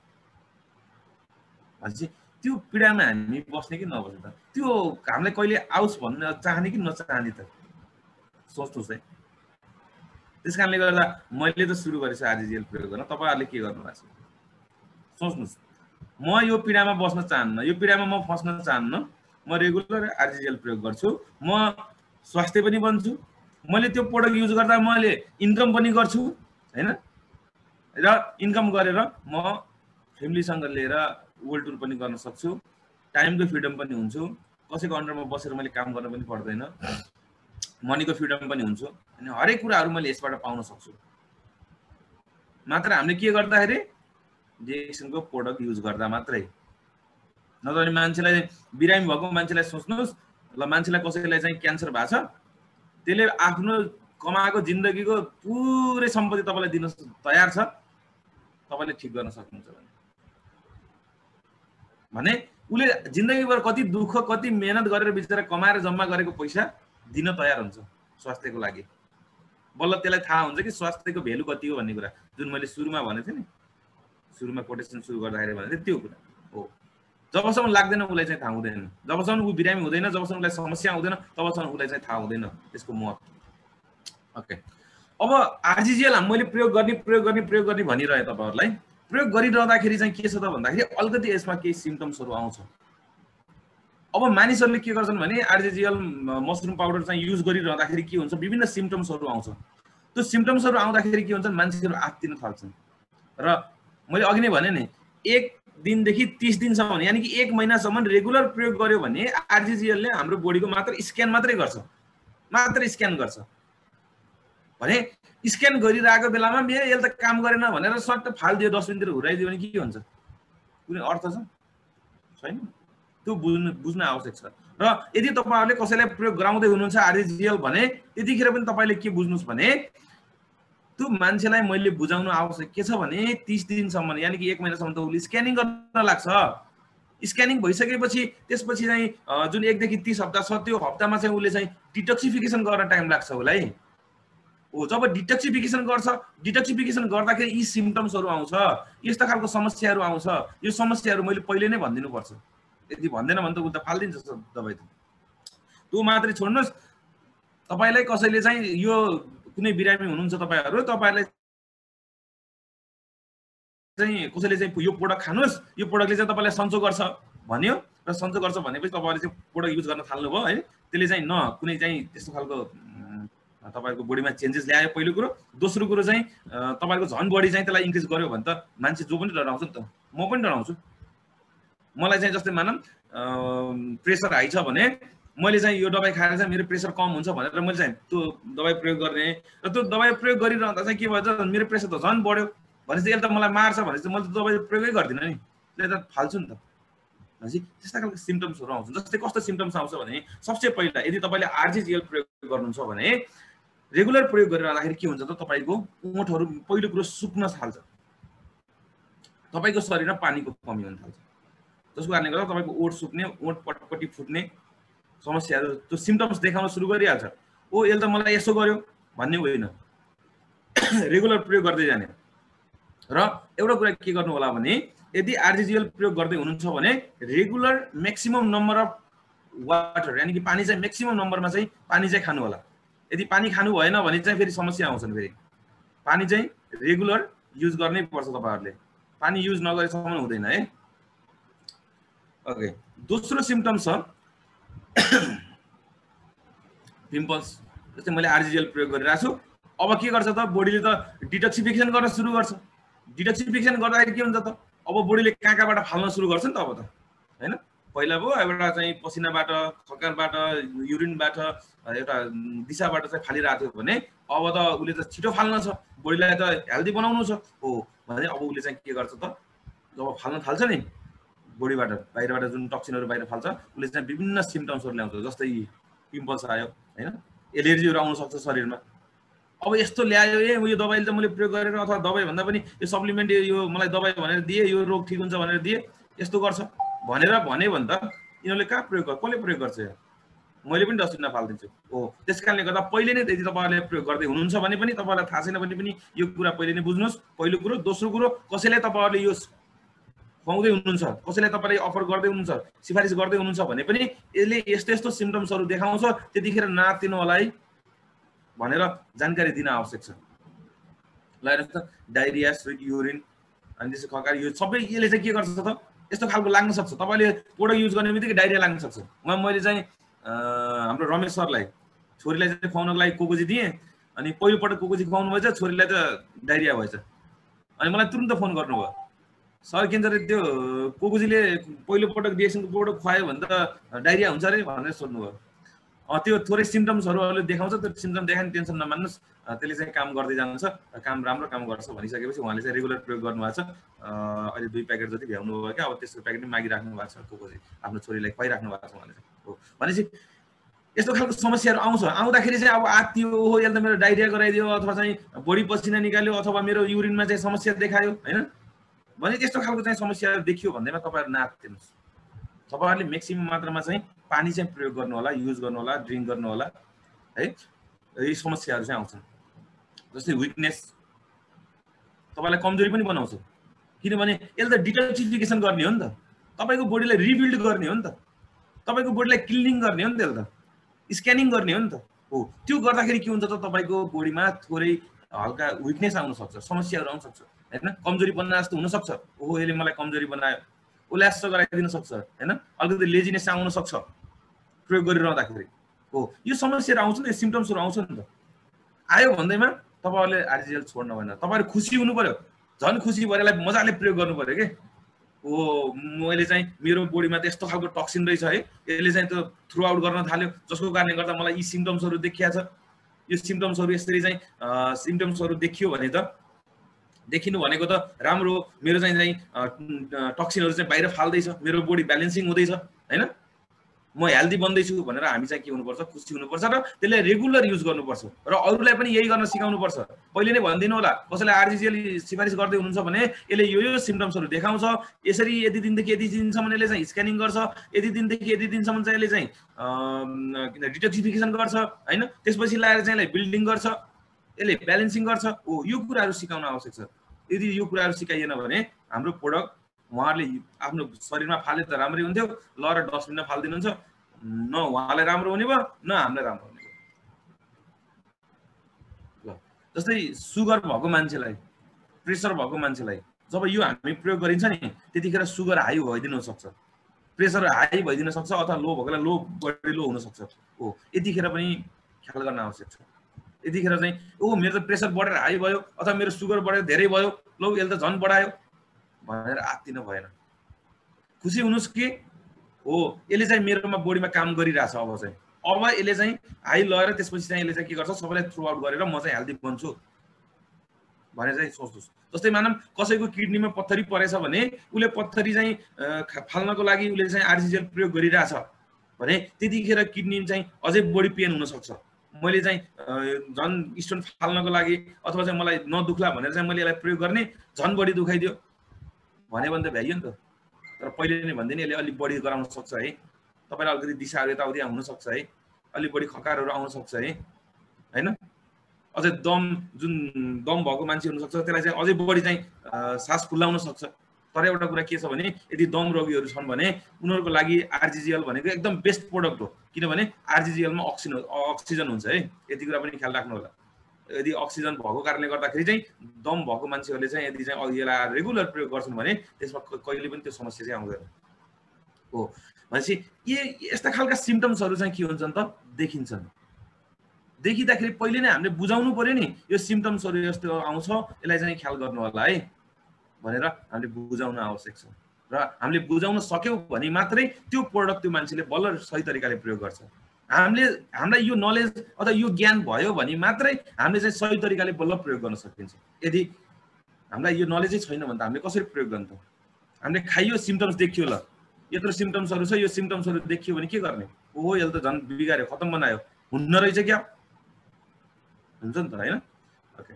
भनेपछि त्यो पीडामा हामी बस्ने कि नबस्ने त, त्यो हामीले कहिले आओस् भन्न चाहने कि नचाहने त, सोच्नुहोस् है। त्यस कारणले गर्दा मैले त सुरु गरेछु आरजेजिएल प्रयोग गर्न। तपाईहरुले के गर्नु भएको छ सोच्नुहोस्। म यो पीडामा बस्न चाहन्न, यो पीडामा म फस्न चाहन्न, म रेगुलर आरजेजिएल प्रयोग गर्छु, म स्वास्थ्य पनि बन्छु, मैले त्यो प्रोडक्ट युज गर्दा मैले इन्कम पनि गर्छु हैन, र इन्कम गरेर म फ्यामिलीसँग लिएर वर्ल्ड टुर पनि गर्न सक्छु, टाइमको फ्रिडम पनि हुन्छु, कसैको अन्डरमा बसेर मैले काम गर्न पनि पर्दैन, मनीको फ्रिडम पनि हुन्छ, अनि हरेक कुराहरु मैले यसबाट पाउन सक्छु। मात्र हामीले के गर्दाखेरि डिएक्सनको प्रोडक्ट युज गर्दा मात्रै। नत्र मान्छेलाई बिरामी भएको मान्छेलाई सोच्नुहोस्, ल मान्छेलाई कसैलाई चाहिँ क्यान्सर भएको छ, त्यसले आफ्नो कमाएको जिन्दगीको पुरै सम्पत्ति तपाईलाई दिन तयार छ, तपाईले ठीक गर्न सक्नुहुन्छ भने उले जिन्दगीभर कति दुःख कति मेहनत गरेर बिचरा कमाएर जम्मा गरेको पैसा दिन तयार हुन्छ स्वास्थ्यको लागि। बल्ल त्यसलाई थाहा हुन्छ कि स्वास्थ्यको भ्यालु कति हो भन्ने कुरा, जुन मैले सुरुमा भनेको थिएँ नि, सुरुमा कोटेसन सुरु गर्दाखेरि भनेको थिएँ त्यो कुरा हो। जबसम्म लाग्दैन उलाई चाहिँ थाहा हुँदैन, जबसम्म उ बिरामी हुँदैन, जबसम्म उलाई समस्या हुँदैन, तबसम्म उलाई चाहिँ थाहा हुँदैन त्यसको महत्त्व। ओके, अब आरजेजिएल मैले प्रयोग गर्ने भनिरहे तपाईहरुलाई। प्रयोग गरिरहँदाखेरि चाहिँ के छ त भन्दाखेरि अलिकति यसमा केही सिम्पटम्सहरु आउँछ। अब मानिसहरूले के गर्छन् भने आरजेजिएल मसरुम पाउडर चाहिँ युज गरिरहँदाखेरि के हुन्छ, विभिन्न सिम्पटम्सहरु आउँछ। त्यो सिम्पटम्सहरु आउँदाखेरि के हुन्छ, मान्छेहरु आत्तिन थाल्छन्। र मैले अघि नै भने नि, 1 दिनदेखि 30 दिनसम्म, यानी कि 1 महिनासम्म रेगुलर प्रयोग गर्यो भने आरजेजिएलले हाम्रो बडीको मात्र स्क्यान मात्रै गर्छ, मात्र स्क्यान गर्छ भने स्क्यान गरिरहेको बेलामा यसले त काम गरेन भनेर सट्ट फाल्दियो, डस्टबिनतिर हुराइदियो भने के हुन्छ, कुनै अर्थ छ छैन। त्यो बुझ्न आवश्यक छ। र यदि तपाईहरुले कसैलाई प्रयोग गराउँदै हुनुहुन्छ आरजेजिएल भने त्यतिखेर पनि तपाईले के बुझ्नुस् भने त्यो मान्छेलाई मैले बुझाउनु आवश्यक के छ भने 30 दिनसम्म, यानी कि 1 महिनासम्म त उले स्क्यानिङ गर्न लाग्छ। स्क्यानिङ भइसकेपछि त्यसपछि चाहिँ जुन 1 देखि 30 हप्ता छ, त्यो हप्तामा चाहिँ उले चाहिँ डिटक्सिफिकेसन गर्न टाइम लाग्छ उलाई। ओ जब डिटक्सिफिकेसन गर्छ, डिटक्सिफिकेसन गर्दाखेरि यी सिम्पटम्सहरु आउँछ, यस्ता खालको समस्याहरु आउँछ। यो समस्याहरु मैले पहिले नै भनिदिनु पर्छ, यदि भन्दैन भने त उ त फाल्दिन्छ दबाई त। त्यो मात्रै छोड्नुस्, तपाईलाई कसैले चाहिँ यो कुनै बिरामी हुनुहुन्छ तपाईहरु, तपाईहरुले चाहिँ कसैले चाहिँ यो प्रोडक्ट खानुस्, यो प्रोडक्टले चाहिँ तपाईलाई सन्चो गर्छ भन्यो, र सन्चो गर्छ भनेपछि तपाईहरुले चाहिँ प्रोडक्ट युज गर्न थाल्नु भयो है। त्यसले चाहिँ न कुनै चाहिँ त्यस्तो खालको तपाईको बडीमा चेन्जेस ल्यायो पहिलो कुरो। दोस्रो कुरो चाहिँ तपाईको झन् बडी चाहिँ त्यसलाई इन्क्रिज गर्यो भने त मान्छे जो पनि डराउँछ नि त, म पनि डराउँछु। मलाई चाहिँ जस्तै मानम प्रेसर हाई छ भने मैले चाहिँ यो दबाई खाएर चाहिँ मेरो प्रेसर कम हुन्छ भनेर मैले चाहिँ त्यो दबाई प्रयोग गर्ने, र त्यो दबाई प्रयोग गरिरहँदा चाहिँ के भन्छ, मेरो प्रेसर त झन् बढ्यो भनेपछि यसले त मलाई मार्छ भनेपछि मैले त दबाई प्रयोगै गर्दिनँ नि, त्यसले त फाल्छु नि त। भनेपछि त्यस्ता खालको सिम्पटम्सहरु आउँछ। जस्तै कस्तो सिम्पटम्स आउँछ भने सबसे पहिला यदि तपाईले आरजेजिएल प्रयोग गर्नुहुन्छ भने रेगुलर प्रयोग गरिरहँदाखेरि के हुन्छ त, तपाईको ओठहरु पहिलो कुरो सुक्न थाल्छ, तपाईको शरीरमा पानीको कमी हुन थाल्छ, जसको कारणले गर्दा तपाईको ओठ सुक्ने, ओठ पटपटी फुट्ने समस्याहरु, त्यो सिम्पटम्स देखाउन सुरु गरिहाल्छ। ओ यसले त मलाई यसो गर्यो भन्ने होइन, रेगुलर प्रयोग गर्दै जाने। र एउटा कुरा के गर्नु होला भने यदि आरजिजिएल प्रयोग गर्दै हुनुहुन्छ भने regular maximum number of water यानी कि पानी चाहिँ म्याक्सिमम नम्बरमा चाहिँ पानी चाहिँ खानु होला। यदि पानी खानु भएन भने चाहिँ फेरि समस्या आउँछन्। फेरि पानी चाहिँ रेगुलर युज गर्नै पर्छ तपाईहरुले। पानी युज नगरेसम्म हुँदैन है। ओके, दोस्रो सिम्पटम छ पिम्पल्स। जस्तै मैले आरजिजिएल प्रयोग गरिरहेको छु, अब के गर्छ त बडीले त डिटक्सिफिकेसन गर्न सुरु गर्छ। डिटक्सिफिकेसन गर्दाखेरि के हुन्छ त अब बडीले कहाँबाट फाल्न सुरु गर्छ नि त अब त हैन। पहिला पो एउटा चाहिँ पसिनाबाट, खकारबाट, युरिनबाट एउटा दिशाबाट चाहिँ फालिरहेको थियो भने अब त उले त छिटो फाल्न छ, बडीलाई त हेल्दी बनाउनु छ हो भने अब उले चाहिँ के गर्छ त जब फाल्न थाल्छ नि बडीबाट, बाहिरबाट जुन टक्सिनहरु बाहिर फाल्छ उले चाहिँ विभिन्न सिम्पटम्सहरु ल्याउँछ। जस्तै पिम्पल्स आयो हैन, एलर्जीहरु आउन सक्छ शरीरमा। अब यस्तो ल्यायो यो दबाईले त मैले प्रयोग गरेर अथवा दबाई भन्दा पनि यो सप्लिमेन्ट यो मलाई दबाई भनेर दिए, यो रोग ठीक हुन्छ भनेर दिए, यस्तो गर्छ भनेर भने त यिनीहरुले कहाँ प्रयोग गर्छ, कसले प्रयोग गर्छ? मैले पनि डस्टबिनमा फाल्दिन्छु हो। त्यसकारणले गर्दा पहिले नै यदि तपाईहरुले प्रयोग गर्दै हुनुहुन्छ भने पनि तपाईहरुलाई थाहा छैन भने पनि यो कुरा पहिले नै बुझ्नुस्। पहिलो कुरो। दोस्रो कुरो, कसैले तपाईहरुले यो खुवाउँदै हुनुहुन्छ, कसैले तपाईले अफर गर्दै हुनुहुन्छ, सिफारिस गर्दै हुनुहुन्छ भने पनि यसले यस्तो यस्तो सिम्पटम्सहरु देखाउँछ, त्यतिखेर नातिनु होला है भनेर जानकारी दिन आवश्यक छ। ल हेर्नुस् त, डायरिया, स्विट युरिन अनि त्यसै खकार, यो सबै यसले चाहिँ के गर्छ त यस्तो खालको लाग्न सक्छ। तपाईले प्रोडक्ट युज गर्ने बित्तिकै डायरिया लाग्न सक्छ। मैले चाहिँ हाम्रो रमेश सरलाई छोरीलाई चाहिँ खुवाउनको लागि कोकोजी दिएँ, अनि पहिलो पटक कोकोजी खुवाउनु भएछ, छोरीलाई त डायरिया भएछ। अनि मलाई तुरुन्त फोन गर्नुभयो, सर के भन्छ त्यो कोकोजीले पहिलो पटक डिएक्सनको प्रोडक्ट खुवायो भने त डायरिया हुन्छ अरे भनेर सोध्नुभयो। त्यो थोरै सिम्पटम्सहरुले देखाउँछ, त्यो सिम्पटम देखायो टेन्सन नमान्नुस्, त्यसले चाहिँ काम गर्दै जान्छ, काम राम्रो काम गर्छ भनिसकेपछि उहाँले चाहिँ रेगुलर प्रयोग गर्नुभएको छ। अहिले 2 प्याकेट जति भ्याउनु भयो क्या, अब त्यसको प्याकेट पनि मागिराख्नु भएको छ कोकोजी, आफ्नो छोरीलाई खुवाइराख्नु भएको छ उहाँले चाहिँ हो। भनेपछि यस्तो खालको समस्याहरु आउँछ। आउँदाखेरि चाहिँ अब आत्तियो, ओहो यसले त मेरो डायरिया गराइदियो, अथवा चाहिँ बडी पसिना निकाल्यो, अथवा मेरो युरिनमा चाहिँ समस्या देखायो हैन भने त्यस्तो खालको चाहिँ समस्याहरु देखियो भन्दैमा तपाईहरु नआत्तिनुस्। तपाईहरुले म्याक्सिमम मात्रामा चाहिँ पानी चाहिँ प्रयोग गर्नु होला, युज गर्नु होला, ड्रिंक गर्नु होला है। यी समस्याहरु चाहिँ आउँछन्। जस्तै विकनेस तपाईलाई कमजोरी पनि बनाउँछ, किनभने यसले त डिटक्सिफिकेसन गर्ने हो नि त, तपाईको बडीलाई रिबिल्ड गर्ने हो नि त, तपाईको बडीलाई क्लिनिङ गर्ने हो नि त, यसले त स्क्यानिङ गर्ने हो नि त हो। त्यो गर्दाखेरि के हुन्छ त तपाईको बडीमा थोरै हल्का विकनेस आउन सक्छ, समस्याहरु आउन सक्छ हैन, कमजोरी बन्न जस्तो हुन सक्छ। ओहो यसले मलाई कमजोरी बनायो, उल्लास गराइदिन सक्छ हैन, अलिकति लेजिनेस आउन सक्छ प्रयोग गरिरहँदाखेरि हो। यो समस्याहरु आउँछ नि, सिम्पटम्सहरु आउँछ नि त। आयो भन्दैमा तपाईहरुले आरजिएल छोड्न भएन, तपाईहरु खुसी हुनु पर्यो, झन् खुसी भएरलाई मजाले प्रयोग गर्नु पर्यो के। ओ मैले चाहिँ मेरो बडीमा त यस्तो खालको टक्सिन रहेछ है, यसले चाहिँ त्यो थ्रु आउट गर्न थाल्यो, जसको कारणले गर्दा मलाई यी सिम्पटम्सहरु देखिया छ। यो सिम्पटम्सहरु यसरी चाहिँ सिम्पटम्सहरु देखियो भने त देखिनु भनेको त राम्रो, मेरो चाहिँ टक्सिनहरु चाहिँ बाहिर फाल्दै छ, मेरो बडी ब्यालेन्सिङ हुँदैछ हैन, म हेल्दी बन्दैछु भनेर हामी चाहिँ के हुनुपर्छ, खुसी हुनुपर्छ र त्यसले रेगुलर युज गर्नुपर्छ र अरूलाई पनि यही गर्न सिकाउनु पर्छ। पहिले नै भनिदिनु होला, कसैले आरजिजिएल सिफारिस गर्दै हुनुहुन्छ भने यसले यो सिम्पटम्सहरु देखाउँछ, यसरी यति दिनदेखि यति दिनसम्म यसले चाहिँ स्क्यानिङ गर्छ, यति दिनदेखि यति दिनसम्म चाहिँ यसले चाहिँ डिटक्सिफिकेसन गर्छ हैन, त्यसपछि लाएर चाहिँ यसले बिल्डिङ गर्छ, यसले ब्यालेन्सिङ गर्छ हो। यो कुराहरु सिकाउन आवश्यक छ। यदि यो कुराहरु सिकाइएन भने हाम्रो प्रोडक्ट उहाँहरुले आफ्नो शरीरमा फाले त राम्रै हुन्थ्यो, ल र डस्टबिनमा फाल्दिनुहुन्छ, न उहाँलाई राम्रो हुने भयो न हामीलाई राम्रो हुने भयो। ल जस्तै सुगर भएको मान्छेलाई, प्रेसर भएको मान्छेलाई जब यो हामी प्रयोग गरिन्छ नि त्यतिखेर सुगर हाई भइदिन सक्छ, प्रेसर हाई भइदिन सक्छ, अथवा लो भएकोलाई लो बढी लो हुन सक्छ हो। यतिखेर पनि ख्याल गर्न आवश्यक छ। यतिखेर चाहिँ ओ मेरो त प्रेसर बढेर हाई भयो, अथवा मेरो सुगर बढेर धेरै भयो, लो यसले त झन् बढायो भनेर आत्तिनु भएन। खुसी हुनुस् कि हो यसले चाहिँ मेरोमा बडीमा काम गरिरहेछ। अब यसले चाहिँ हाई लगाएर त्यसपछि चाहिँ यसले चाहिँ के गर्छ, सबैलाई थ्रु आउट गरेर म चाहिँ हेल्दी बन्छु भनेर चाहिँ सोच्नुस्। जस्तै मानम कसैको किडनीमा पत्थरी परेछ भने उले पत्थरी चाहिँ फाल्नको लागि उले चाहिँ आरजिजिएल प्रयोग गरिरहेछ भने त्यतिखेर किडनी चाहिँ अझै बढी पेन हुन सक्छ। मैले चाहिँ झन् स्टोन फाल्नको लागि अथवा चाहिँ मलाई नदुख्ला भनेर चाहिँ मैले यसलाई प्रयोग गर्ने, झन् बढी दुखाइदियो भने त भ्याइयो नि त। तर पहिले नै भन्दिनँ यसले अलि बढी गराउन सक्छ है, तपाईलाई अलिकति दिशाहरु यताउति हुन सक्छ है, अलि बढी खकारहरु आउन सक्छ है हैन। अझै जुन दम भएको मान्छे हुनसक्छ त्यसलाई चाहिँ अझै बढी चाहिँ सास फुल्लाउन सक्छ। तर एउटा कुरा के छ भने यदि दम रोगीहरू छन् भने उनीहरूको लागि आरजिजिएल भनेको एकदम बेस्ट प्रोडक्ट हो, किनभने आरजिजिएलमा अक्सिजन हुन्छ है, यति कुरा पनि ख्याल राख्नु होला। यदि अक्सिजन भएको कारणले गर्दाखेरि चाहिँ दम भएको मान्छेहरूले चाहिँ यदि चाहिँ यसलाई रेगुलर प्रयोग गर्छन् भने त्यसमा कहिले पनि त्यो समस्या चाहिँ आउँदैन हो। भनेपछि यस्ता खालका सिम्टम्सहरू चाहिँ के हुन्छन् त देखिन्छन्। देखिँदाखेरि पहिले नै हामीले बुझाउनु पर्यो नि यो सिम्टम्सहरू यस्तो आउँछ, यसलाई चाहिँ ख्याल गर्नु होला है भनेर हामीले बुझाउन आवश्यक छ। र हामीले बुझाउन सक्यौँ भने मात्रै त्यो प्रोडक्ट त्यो मान्छेले बल्ल सही तरिकाले प्रयोग गर्छ। हामीलाई यो नलेज अथवा यो ज्ञान भयो भने मात्रै हामीले चाहिँ सही तरिकाले बल्ल प्रयोग गर्न सकिन्छ। यदि हामीलाई यो नलेजै छैन भने त हामीले कसरी प्रयोग गर्ने त? हामीले खाइयो सिम्टम्स देखियो, ल यत्रो सिम्टम्सहरू छ, यो सिम्टम्सहरू देखियो भने के गर्ने? ओहो यसले त झन् बिगार्यो, खतम बनायो, हुन्न रहेछ क्या, हुन्छ नि त हैन? Okay,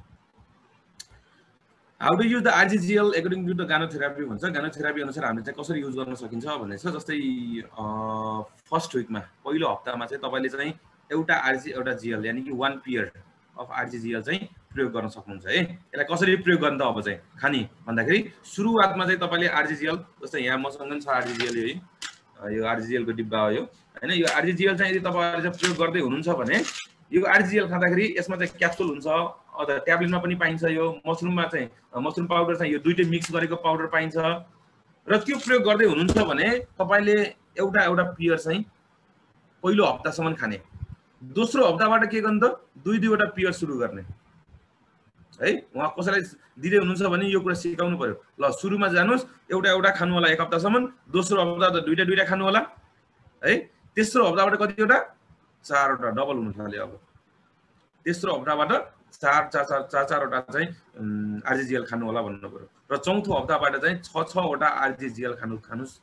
how do use the RGGL according to the Ganotherapy भन्छ। गानोथेरापी अनुसार हामीले चाहिँ कसरी युज गर्न सकिन्छ भन्ने छ। जस्तै फर्स्ट विकमा पहिलो हप्तामा चाहिँ तपाईँले चाहिँ एउटा जिएल यानि कि 1 पिरियड अफ आरजिजिएल चाहिँ प्रयोग गर्न सक्नुहुन्छ है। यसलाई कसरी प्रयोग गर्ने त अब चाहिँ खानी भन्दाखेरि सुरुवातमा चाहिँ तपाईँले आरजिजिएल, जस्तै यहाँ मसँग पनि छ आरजिजिएल, यो आरजिजिएलको डिब्बा हो यो हैन। यो आरजिजिएल चाहिँ यदि तपाईँहरूले चाहिँ प्रयोग गर्दै हुनुहुन्छ भने यो आरजिजिएल खाँदाखेरि यसमा चाहिँ क्याप्सुल हुन्छ अथवा ट्याब्लेटमा पनि पाइन्छ। यो मसरुममा चाहिँ मसरुम पाउडर चाहिँ यो दुईटै मिक्स गरेको पाउडर पाइन्छ। र त्यो प्रयोग गर्दै हुनुहुन्छ भने तपाईँले एउटा पियर चाहिँ पहिलो हप्तासम्म खाने, दोस्रो हप्ताबाट के गर्ने त दुईवटा पियर सुरु गर्ने है। उहाँ कसैलाई दिँदै हुनुहुन्छ भने यो कुरा सिकाउनु पर्यो, ल सुरुमा जानुहोस् एउटा खानु होला 1 हप्तासम्म, दोस्रो हप्ता त दुईटा खानु होला है, तेस्रो हप्ताबाट कतिवटा 4वटा डबल हुन थाल्यो। अब तेस्रो हप्ताबाट 4वटा चाहिँ आरजिजिएल खानु होला भन्नु पर्यो। र चौथो हप्ताबाट चाहिँ 6वटा आरजिजिएल खानुस्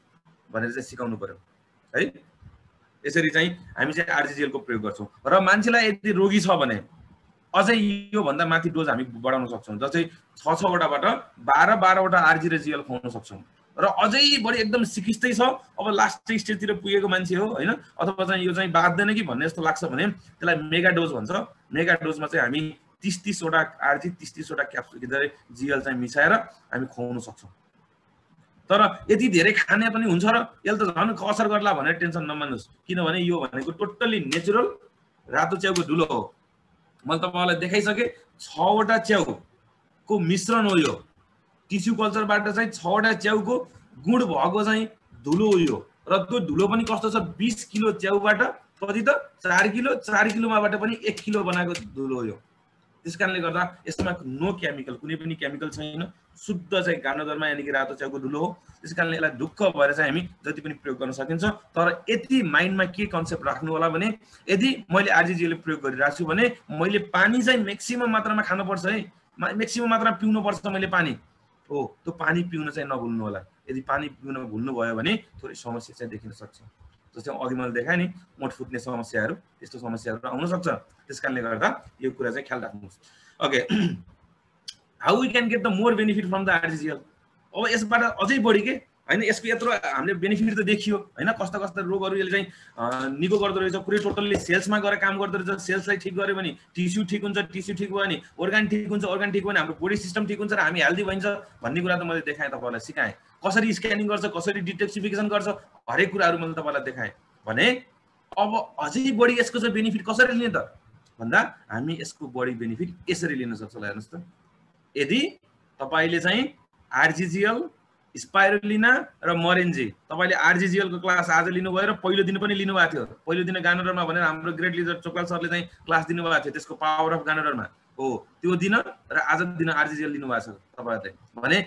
भनेर चाहिँ सिकाउनु पर्यो है। यसरी चाहिँ हामी चाहिँ आरजिजिएल को प्रयोग गर्छौँ। र मान्छेलाई यदि रोगी छ भने अझै यो भन्दा माथि डोज हामी बढाउन सक्छौँ। जस्तै 6वटाबाट 12वटा आरजिजिएल खुवाउन सक्छौँ। र अझै बढी एकदम सिकिस्तै छ, अब लास्ट स्टेजतिर पुगेको मान्छे हो हैन, अथवा चाहिँ यो चाहिँ बाध्दैन कि भन्ने जस्तो लाग्छ भने त्यसलाई मेगा डोज भन्छ। मेगा डोजमा चाहिँ हामी 30वटा आरजी 30वटा क्याप्सुल जिएल चाहिँ मिसाएर हामी खुवाउन सक्छौँ। तर यदि धेरै खाने पनि हुन्छ र यसले त झन् कसर गर्ला भनेर टेन्सन नमान्नुस्, किनभने यो भनेको टोटल्ली नेचुरल रातो च्याउको धुलो हो। मैले तपाईलाई देखाइसके 6वटा च्याउको मिश्रण हो यो। टिस्यु कल्चरबाट चाहिँ 6वटा च्याउको गुण भएको चाहिँ धुलो हो यो। र त्यो धुलो पनि कस्तो छ, 20 किलो च्याउबाट कति त 4 किलो, 4 किलोमाबाट पनि 1 किलो बनाएको धुलो हो यो। त्यसकारणले गर्दा यसमा नो केमिकल, कुनै पनि केमिकल छैन, शुद्ध चाहिँ गानोदरमा यानि कि रातो च्याउको धुलो हो। त्यसकारणले यसलाई ढुक्क भएर चाहिँ हामी जति पनि प्रयोग गर्न सकिन्छ। तर यति माइन्डमा के कन्सेप्ट राख्नु होला भने यदि मैले आरजिजिएल प्रयोग गरिरहेको छु भने मैले पानी चाहिँ म्याक्सिमम मात्रामा खानुपर्छ है, म्याक्सिमम मात्रामा पिउनुपर्छ मैले पानी हो। त्यो पानी पिउन चाहिँ नभुल्नु होला। यदि पानी पिउन भुल्नु भयो भने थोरै समस्या चाहिँ देखिन सक्छ। जस्तै अघि मैले देखाएँ नि मोट फुट्ने समस्याहरू, त्यस्तो समस्याहरू आउन सक्छ। त्यसकारणले गर्दा यो कुरा चाहिँ ख्याल राख्नुहोस्। Okay, how we can get the more benefit from the RGGL. अब यसबाट अझै बढी के हैन, यसको यत्रो हामीले बेनिफिट त देखियो हैन, कस्ता कस्ता रोगहरू यसले चाहिँ निको गर्दो रहेछ, पुरै टोटल्ली सेल्समा गएर काम गर्दो रहेछ। सेल्सलाई ठिक गर्यो भने टिस्यु ठिक हुन्छ, टिस्यु ठिक भयो भने अर्गान ठिक हुन्छ, अर्गान ठिक भयो भने हाम्रो बडी सिस्टम ठिक हुन्छ र हामी हेल्दी भइन्छ भन्ने कुरा त मैले देखाएँ, तपाईलाई सिकाएँ। कसरी स्क्यानिङ गर्छ, कसरी डिटोक्सिफिकेसन गर्छ, हरेक कुराहरू मैले तपाईलाई देखाएँ भने अब अझै बढी यसको चाहिँ बेनिफिट कसरी लिने त भन्दा हामी यसको बढी बेनिफिट यसरी लिन सक्छौँ। हेर्नुहोस् त, यदि तपाईले चाहिँ आरजिजिएल, स्पाइरुलिना र मोरेन्जी तपाईले आरजिजिएल को क्लास आज लिनुभयो र पहिलो दिन पनि लिनुभएको थियो। पहिलो दिन गानोडरमा भनेर हाम्रो ग्रेट लिडर चोकलाल सरले चाहिँ क्लास दिनुभएको थियो, त्यसको पावर अफ गानोडरमा हो त्यो दिन र आज दिन आरजिजिएल लिनुभएको छ तपाईहरुले भने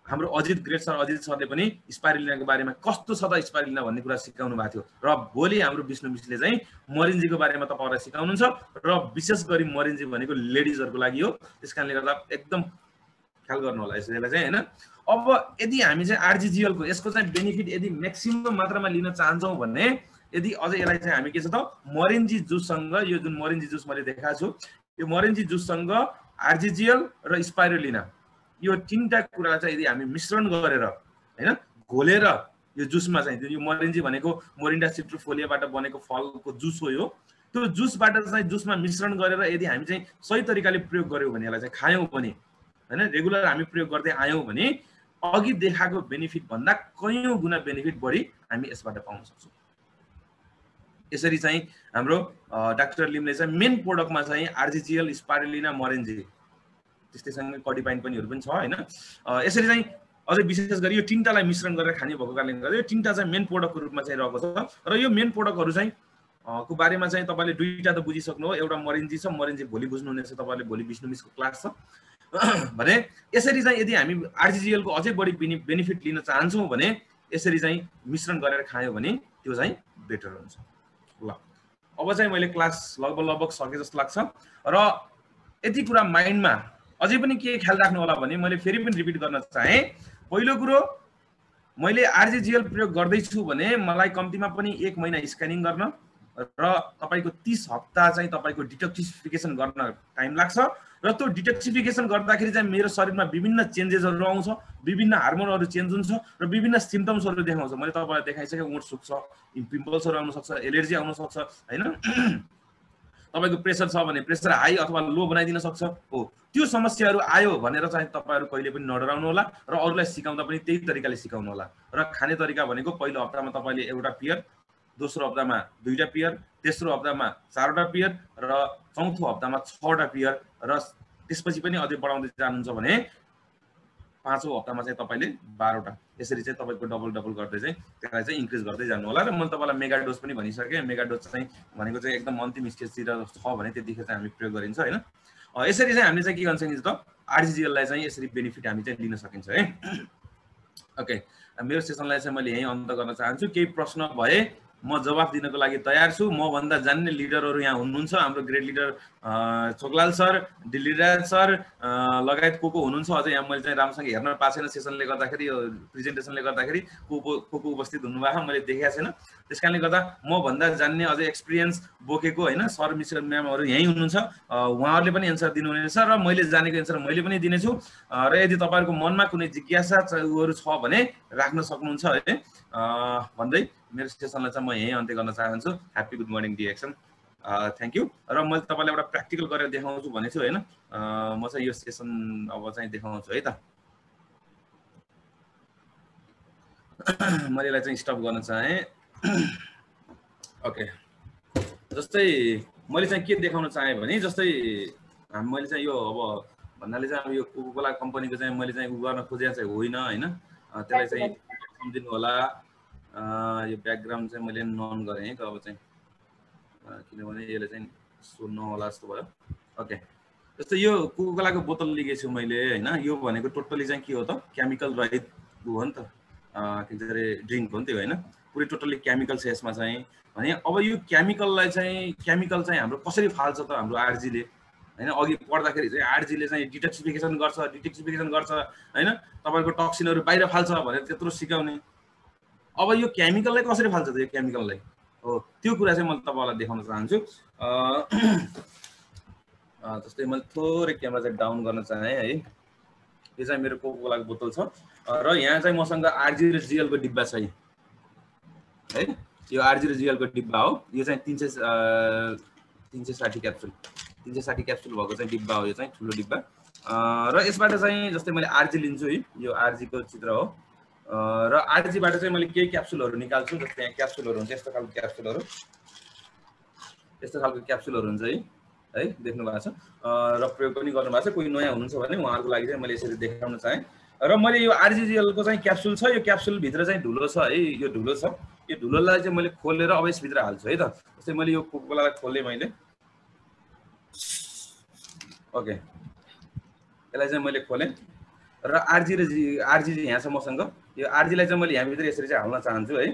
हाम्रो अजित ग्रेट सर अजित सरले पनि स्पाइरुलिनाको बारेमा कस्तो छ त स्पाइरुलिना भन्ने कुरा सिकाउनु भएको थियो। र भोलि हाम्रो विष्णु मिसले चाहिँ मोरेन्जीको बारेमा तपाईहरुलाई सिकाउनुहुन्छ र विशेष गरी मोरेन्जी भनेको लेडिजहरुको लागि हो। त्यसकारणले गर्दा एकदम ख्याल गर्नु होला यसलाई चाहिँ हैन। अब यदि हामी चाहिँ आरजिजिएल को यसको चाहिँ बेनिफिट यदि म्याक्सिमम मात्रामा लिन चाहन्छौं भने यदि अझै यसलाई चाहिँ हामी के छ त मोरेन्जी जुससँग, यो जुन मोरेन्जी जुस मैले देखाएको छु यो मोरेन्जी जुससँग आरजिजिएल र स्पाइरुलिना यो तीनटा कुरालाई चाहिँ यदि हामी मिश्रण गरेर हैन घोलेर यो जुसमा चाहिँ यो मोरेन्जी भनेको मोरिन्डा सिट्रुफोलियाबाट बनेको फलको जुस हो यो त्यो जुसबाट चाहिँ जुसमा मिश्रण गरेर यदि हामी चाहिँ सही तरिकाले प्रयोग गर्यौँ भने यसलाई चाहिँ खायौँ भने हैन रेगुलर हामी प्रयोग गर्दै आयौँ भने अघि देखाएको बेनिफिट भन्दा कयौं गुणा बेनिफिट बढी हामी यसबाट पाउन सक्छौँ। यसरी चाहिँ हाम्रो डाक्टर लिमले चाहिँ मेन प्रोडक्टमा चाहिँ आरजीजीएल, स्पाइरुलिना, मोरेन्जी त्यस्तैसँग कडिपाइन पनिहरू पनि छ हैन। यसरी चाहिँ अझै विशेष गरी यो तीनटालाई मिश्रण गरेर खाने भएको कारणले गर्दा यो तीनटा चाहिँ मेन प्रोडक्टको रूपमा चाहिँ रहेको छ। र यो मेन प्रोडक्टहरू चाहिँ को बारेमा चाहिँ तपाईले दुईटा त बुझिसक्नु हो। एउटा मोरेन्जी छ, मोरेन्जी भोलि बुझ्नुहुनेछ तपाईले, भोलि बिष्णुमिसको क्लास छ भने यसरी चाहिँ यदि हामी आरजीजीएल को अझै बढी बेनिफिट लिन चाहन्छौँ भने यसरी चाहिँ मिश्रण गरेर खायौँ भने त्यो चाहिँ बेटर हुन्छ। ल अब चाहिँ मैले क्लास लगभग सके जस्तो लाग्छ। र यति कुरा माइन्डमा अझै पनि के ख्याल राख्नु होला भने मैले फेरि पनि रिपिट गर्न चाहे। पहिलो कुरो मैले आरजीजीएल प्रयोग गर्दैछु भने मलाई कम्तीमा पनि 1 महिना स्क्यानिङ गर्न र तपाईको 30 हप्ता चाहिँ तपाईको डिटक्सिफिकेसन गर्न टाइम लाग्छ। र त्यो डिटक्सिफिकेसन गर्दाखेरि चाहिँ मेरो शरीरमा विभिन्न चेन्जेसहरु आउँछ, विभिन्न हार्मोनहरु चेन्ज हुन्छ र विभिन्न सिम्पटम्सहरु देखाउँछ। मैले तपाईलाई देखाइसके ओठ सुक्छ, पिम्पल्सहरु आउन सक्छ, एलर्जी आउन सक्छ हैन। तपाईको प्रेसर छ भने प्रेसर हाई अथवा लो बनाइदिन सक्छ। हो त्यो समस्याहरु आयो भनेर चाहिँ तपाईहरु कहिले पनि नडराउनु होला र अरूलाई सिकाउँदा पनि त्यही तरिकाले सिकाउनु होला। र खाने तरिका भनेको पहिलो हप्तामा तपाईले एउटा पियर, दोस्रो हप्तामा 2टा पियर, तेस्रो हप्तामा 4वटा पियर र चौथो हप्तामा 6वटा पियर र त्यसपछि पनि अझै बढाउँदै जानुहुन्छ भने पाँचौं हप्तामा चाहिँ तपाईले 12वटा। यसरी चाहिँ तपाईको डबल गर्दै चाहिँ त्यसलाई चाहिँ इन्क्रिज गर्दै जानु होला। र मैले तपाईलाई मेगा डोज पनि भनिसके। मेगा डोज चाहिँ भनेको चाहिँ एकदम अन्तिम स्टेजतिर छ भने त्यतिखेर चाहिँ हामी प्रयोग गरिन्छ हैन। यसरी चाहिँ हामीले चाहिँ के गर्न सकिन्छ त आरजीजीएल लाई चाहिँ यसरी बेनिफिट हामी चाहिँ लिन सकिन्छ है। ओके, मेरो सेसनलाई चाहिँ मैले यही अन्त गर्न चाहन्छु। केही प्रश्न भए म जवाफ दिनको लागि तयार छु। म भन्दा जान्ने लिडरहरु यहाँ हुनुहुन्छ। हाम्रो grade leader Chhoklal sir, Dilliraj sir लगायत को हुनुहुन्छ अझै यहाँ मैले चाहिँ राम्रोसँग हेर्न पाएको छैन। सेसनले गर्दाखेरि यो प्रेजेन्टेसनले गर्दाखेरि को उपस्थित हुनुभएको मैले देखेको छैन। त्यसकारणले गर्दा म भन्दा जान्ने अझै एक्सपिरियन्स बोकेको हैन सर मिस्टर म्यामहरु यही हुनुहुन्छ। उहाँहरुले पनि एन्सर दिनुहुनेछ र मैले जानेको एन्सर मैले पनि दिनेछु। र यदि तपाईहरुको मनमा कुनै जिज्ञासाहरु छ भने राख्न सक्नुहुन्छ है भन्दै मेरो सेसनलाई चाहिँ म यही अन्त्य गर्न चाहन्छु। Happy good morning DXN, thank you. र मैले तपाईलाई एउटा प्र्याक्टिकल गरेर देखाउँछु भनेछु हैन। म चाहिँ यो सेसन अब चाहिँ देखाउँछु है त। मैले यसलाई चाहिँ स्टप गर्न चाहे। ओके, जस्तै मैले चाहिँ के देखाउन चाहे भने जस्तै मैले चाहिँ यो अब भन्नाले चाहिँ अब यो कोकोकोला कम्पनीको चाहिँ मैले चाहिँ गर्न खोजेको चाहिँ होइन हैन। त्यसलाई चाहिँ सम्झिनु होला। यो ब्याकग्राउन्ड चाहिँ मैले नन गरेँ त अब चाहिँ किनभने यसले चाहिँ सो नहोला जस्तो भयो। ओके, जस्तै यो कोकोकोलाको बोतल लिएको छु मैले हैन। यो भनेको टोटली चाहिँ के हो त केमिकल रहित हो नि त, के अरे ड्रिङ्क हो नि त्यो हैन। पुरै टोटली केमिकल छ यसमा चाहिँ। भने अब यो केमिकल चाहिँ हाम्रो कसरी फाल्छ त हाम्रो आरजीले हैन। अघि पढ्दाखेरि चाहिँ आरजीले चाहिँ डिटक्सिफिकेसन गर्छ हैन। तपाईको टक्सिनहरु बाहिर फाल्छ भनेर त्यत्रो सिकाउने। अब यो केमिकललाई कसरी फाल्छ त यो केमिकललाई हो त्यो कुरा चाहिँ मैले तपाईलाई देखाउन चाहन्छु। जस्तै मैले थोरै क्यामेरा चाहिँ डाउन गर्न चाहे है। यो चाहिँ मेरो कोकोकोलाको बोतल छ र यहाँ चाहिँ मसँग आरजी र जीएल को डिब्बा छ है। यो आरजी र जीएल को डिब्बा हो। यो चाहिँ 360 क्याप्सुल 360 क्याप्सुल भएको चाहिँ डिब्बा हो। यो चाहिँ ठुलो डिब्बा र यसबाट चाहिँ जस्तै मैले आरजी लिन्छु है। यो आरजी को चित्र हो र आरजी बाट चाहिँ मैले केही क्याप्सुलहरु निकाल्छु। जस्तै यहाँ क्याप्सुलहरु हुन्छ, यस्तो खालको क्याप्सुलहरु हुन्छ है देख्नु भएको छ र प्रयोग पनि गर्नु भएको छ। कोही नयाँ हुनुहुन्छ भने उहाँहरुको लागि चाहिँ मैले यसरी देखाउन चाहे। र मैले यो आरजीजीएल को चाहिँ क्याप्सुल छ। यो क्याप्सुल भित्र चाहिँ ढुलो छ है। यो ढुलो छ। यो ढुलोलाई चाहिँ मैले खोलेर अब यस भित्र हाल्छु है त। जस्तै मैले यो कोकोकोलालाई खोले मैले। ओके, यसलाई चाहिँ मैले खोले र आरजी यहाँ छ मसँग। यो आरजी लाई चाहिँ मैले यहाँ भित्र यसरी चाहिँ हाल्न चाहन्छु है।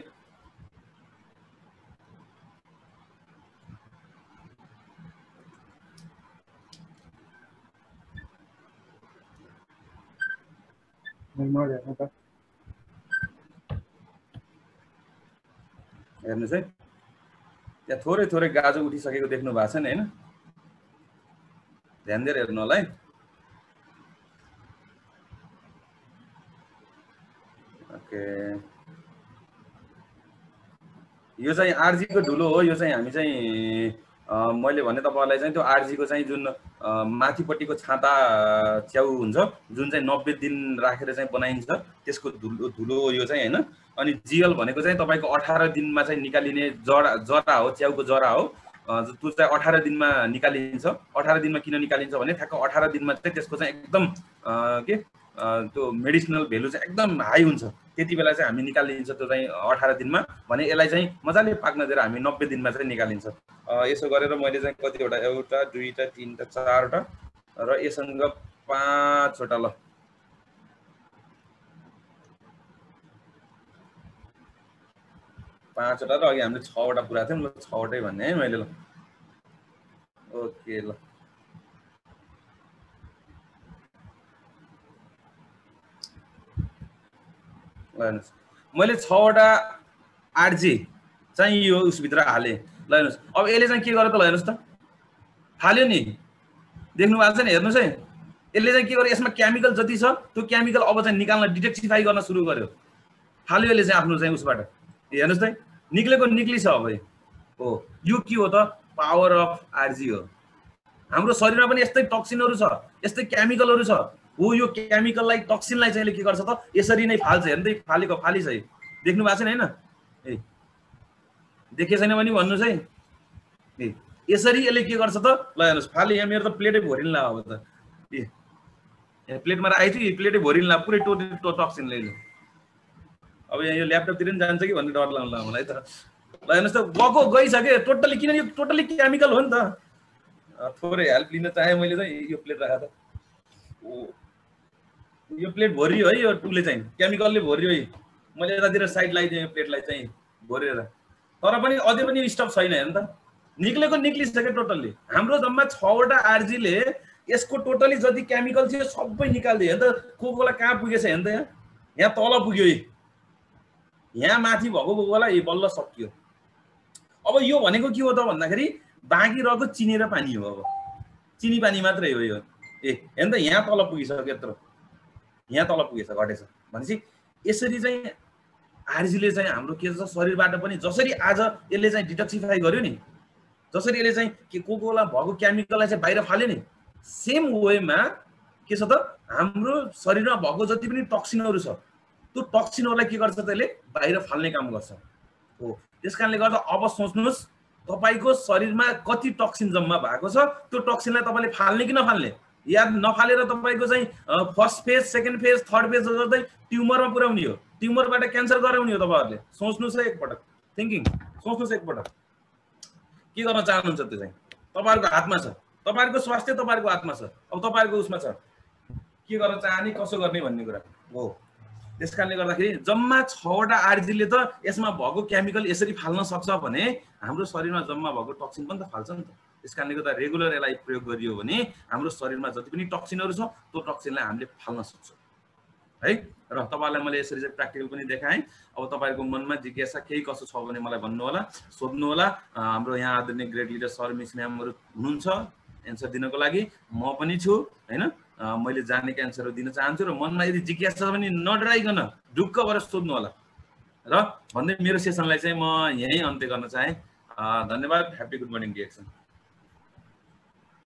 हेर्नुस् है, यहाँ थोरै गाजो उठिसकेको देख्नु भएको छ नि हैन। ध्यान दिएर हेर्नु होला है। ओके, यो चाहिँ आरजी को ढुलो हो। यो चाहिँ हामी चाहिँ मैले भने तपाईँहरूलाई चाहिँ त्यो आरजीको चाहिँ जुन माथिपट्टिको छाता च्याउ हुन्छ जुन चाहिँ 90 दिन राखेर चाहिँ बनाइन्छ त्यसको धुलो यो चाहिँ हैन। अनि जिएल भनेको चाहिँ तपाईँको 18 दिनमा चाहिँ निकालिने जरा हो, च्याउको जरा हो। त्यो चाहिँ 18 दिनमा निकालिन्छ। 18 दिनमा किन निकालिन्छ भने ठ्याक्क 18 दिनमा चाहिँ त्यसको चाहिँ एकदम के त्यो मेडिसिनल भेल्यु चाहिँ एकदम हाई हुन्छ। त्यति बेला चाहिँ हामी निकालिन्छ त्यो चाहिँ 18 दिनमा भने यसलाई चाहिँ मजाले पाक्न दिएर हामी 90 दिनमा चाहिँ निकालिन्छ। यसो गरेर मैले चाहिँ कतिवटा एउटा दुईटा तीनटा चारवटा र यससँग 5वटा ल 5वटा र अघि हामीले 6वटा पुरा थियौँ ल 6वटै भन्ने है मैले ल। ओके ल हेर्नुहोस् मैले 6वटा आरजी चाहिँ यो उसभित्र हालेँ ल। हेर्नुहोस् अब यसले चाहिँ के गर्यो त ल हेर्नुहोस् त फाल्यो नि देख्नु भएको छ नि। हेर्नुहोस् है यसले चाहिँ के गर्यो यसमा केमिकल जति छ त्यो केमिकल अब चाहिँ निकाल्न डिटेक्टिफाई गर्न सुरु गर्यो। फाल्यो यसले चाहिँ आफ्नो चाहिँ उसबाट। हेर्नुहोस् त निक्लेको निक्लिछ। अब हो यो के हो त पावर अफ आरजी हो। हाम्रो शरीरमा पनि यस्तै टक्सिनहरू छ, यस्तै केमिकलहरू छ। हो यो केमिकललाई टक्सिनलाई चाहिँ के गर्छ त यसरी नै फाल्छ। हेर्नु त फालेको फालिछ है देख्नु भएको छैन हैन। ए देखे छैन भने भन्नुस् है। ए यसरी यसले के गर्छ त ल हेर्नुस् फाले। यहाँ मेरो त प्लेटै भरिन ला अब त। ए प्लेटमा राखेको छु प्लेटै भरिन ला पुरै टक्सिन ले। अब यहाँ यो ल्यापटपतिर पनि जान्छ कि भन्ने डर लाग्ला मलाई त। ल हेर्नुस् त गएको गइसक्यो टोटली। किन यो टोटली केमिकल हो नि त। थोरै हेल्प लिन चाहे मैले चाहिँ यो प्लेट राखा त यो प्लेट भरियो है। यो टुले चाहिँ केमिकलले भरियो है। मैले यतातिर साइड लगाइदिएँ यो प्लेटलाई चाहिँ भरेर। तर पनि अझै पनि स्टप छैन। हेर्नु त निक्लेको निक्लिसक्यो टोटल्ली। हाम्रो जम्मा 6वटा आरजीले यसको टोटली जति केमिकल थियो सबै निकाल्दियो। हेर्नु त कोकोला कहाँ पुगेछ। हेर्नु त यहाँ तल पुग्यो है। यहाँ माथि भएको कोकोला यो बल्ल सकियो। अब यो भनेको के हो त भन्दाखेरि बाँकी रहेको चिनी र पानी हो। अब चिनी पानी मात्रै हो यो। ए हेर्नु त यहाँ तल पुगिसक्यो यत्रो। यहाँ तल पुगेछ घटेछ भनेपछि यसरी चाहिँ आरजीले चाहिँ हाम्रो के छ शरीरबाट पनि जसरी आज यसले चाहिँ डिटक्सिफाई गर्यो नि, जसरी यसले चाहिँ के कोकोला भएको केमिकललाई चाहिँ बाहिर फाल्यो नि, सेम वेमा के छ त हाम्रो शरीरमा भएको जति पनि टक्सिनहरू छ त्यो टक्सिनहरूलाई के गर्छ त यसले बाहिर फाल्ने काम गर्छ। हो त्यसकारणले गर्दा अब सोच्नुहोस् तपाईको शरीरमा कति टक्सिन जम्मा भएको छ। त्यो टक्सिनलाई तपाईले फाल्ने कि नफाल्ने। या नफालेर तपाईको चाहिँ first phase second phase third phase गर्दै ट्युमरमा पुर्याउने हो, ट्युमरबाट क्यान्सर गराउने हो। तपाईहरुले सोच्नुस् है एकपटक। थिंकिङ सोच्नुस् एकपटक के गर्न चाहनुहुन्छ त्यो चाहिँ तपाईहरुको हातमा छ। तपाईहरुको स्वास्थ्य तपाईहरुको हातमा छ। अब तपाईहरुको उसमा छ के गर्न चाहने कसो गर्ने भन्ने कुरा हो। त्यसकारणले गर्दाखेरि जम्मा 6वटा आरजीले त यसमा भएको केमिकल यसरी फाल्न सक्छ भने हाम्रो शरीरमा जम्मा भएको टक्सिन पनि त फाल्छ नि त। त्यसकारणले गर्दा रेगुलर यसलाई प्रयोग गरियो भने हाम्रो शरीरमा जति पनि टक्सिनहरू छ त्यो टक्सिनलाई हामीले फाल्न सक्छौं है। र तपाईहरुलाई मैले यसरी चाहिँ प्र्याक्टिकल पनि देखाएँ। अब तपाईहरुको मनमा जिज्ञासा केही कसो छ भने मलाई भन्नु होला, सोध्नु होला। हाम्रो यहाँ आदरणीय ग्रेड लिडर सर मिस म्यामहरु हुनुहुन्छ एन्सर दिनको लागि। म पनि छु हैन। मैले जानेका एन्सरहरु दिन चाहन्छु र मनमा यदि जिज्ञासा छ भने नडराइकन ढुक्क भएर सोध्नु होला। र भन्दै मेरो सेसनलाई चाहिँ म यही अन्त्य गर्न चाहे। धन्यवाद। Happy good morning DXN.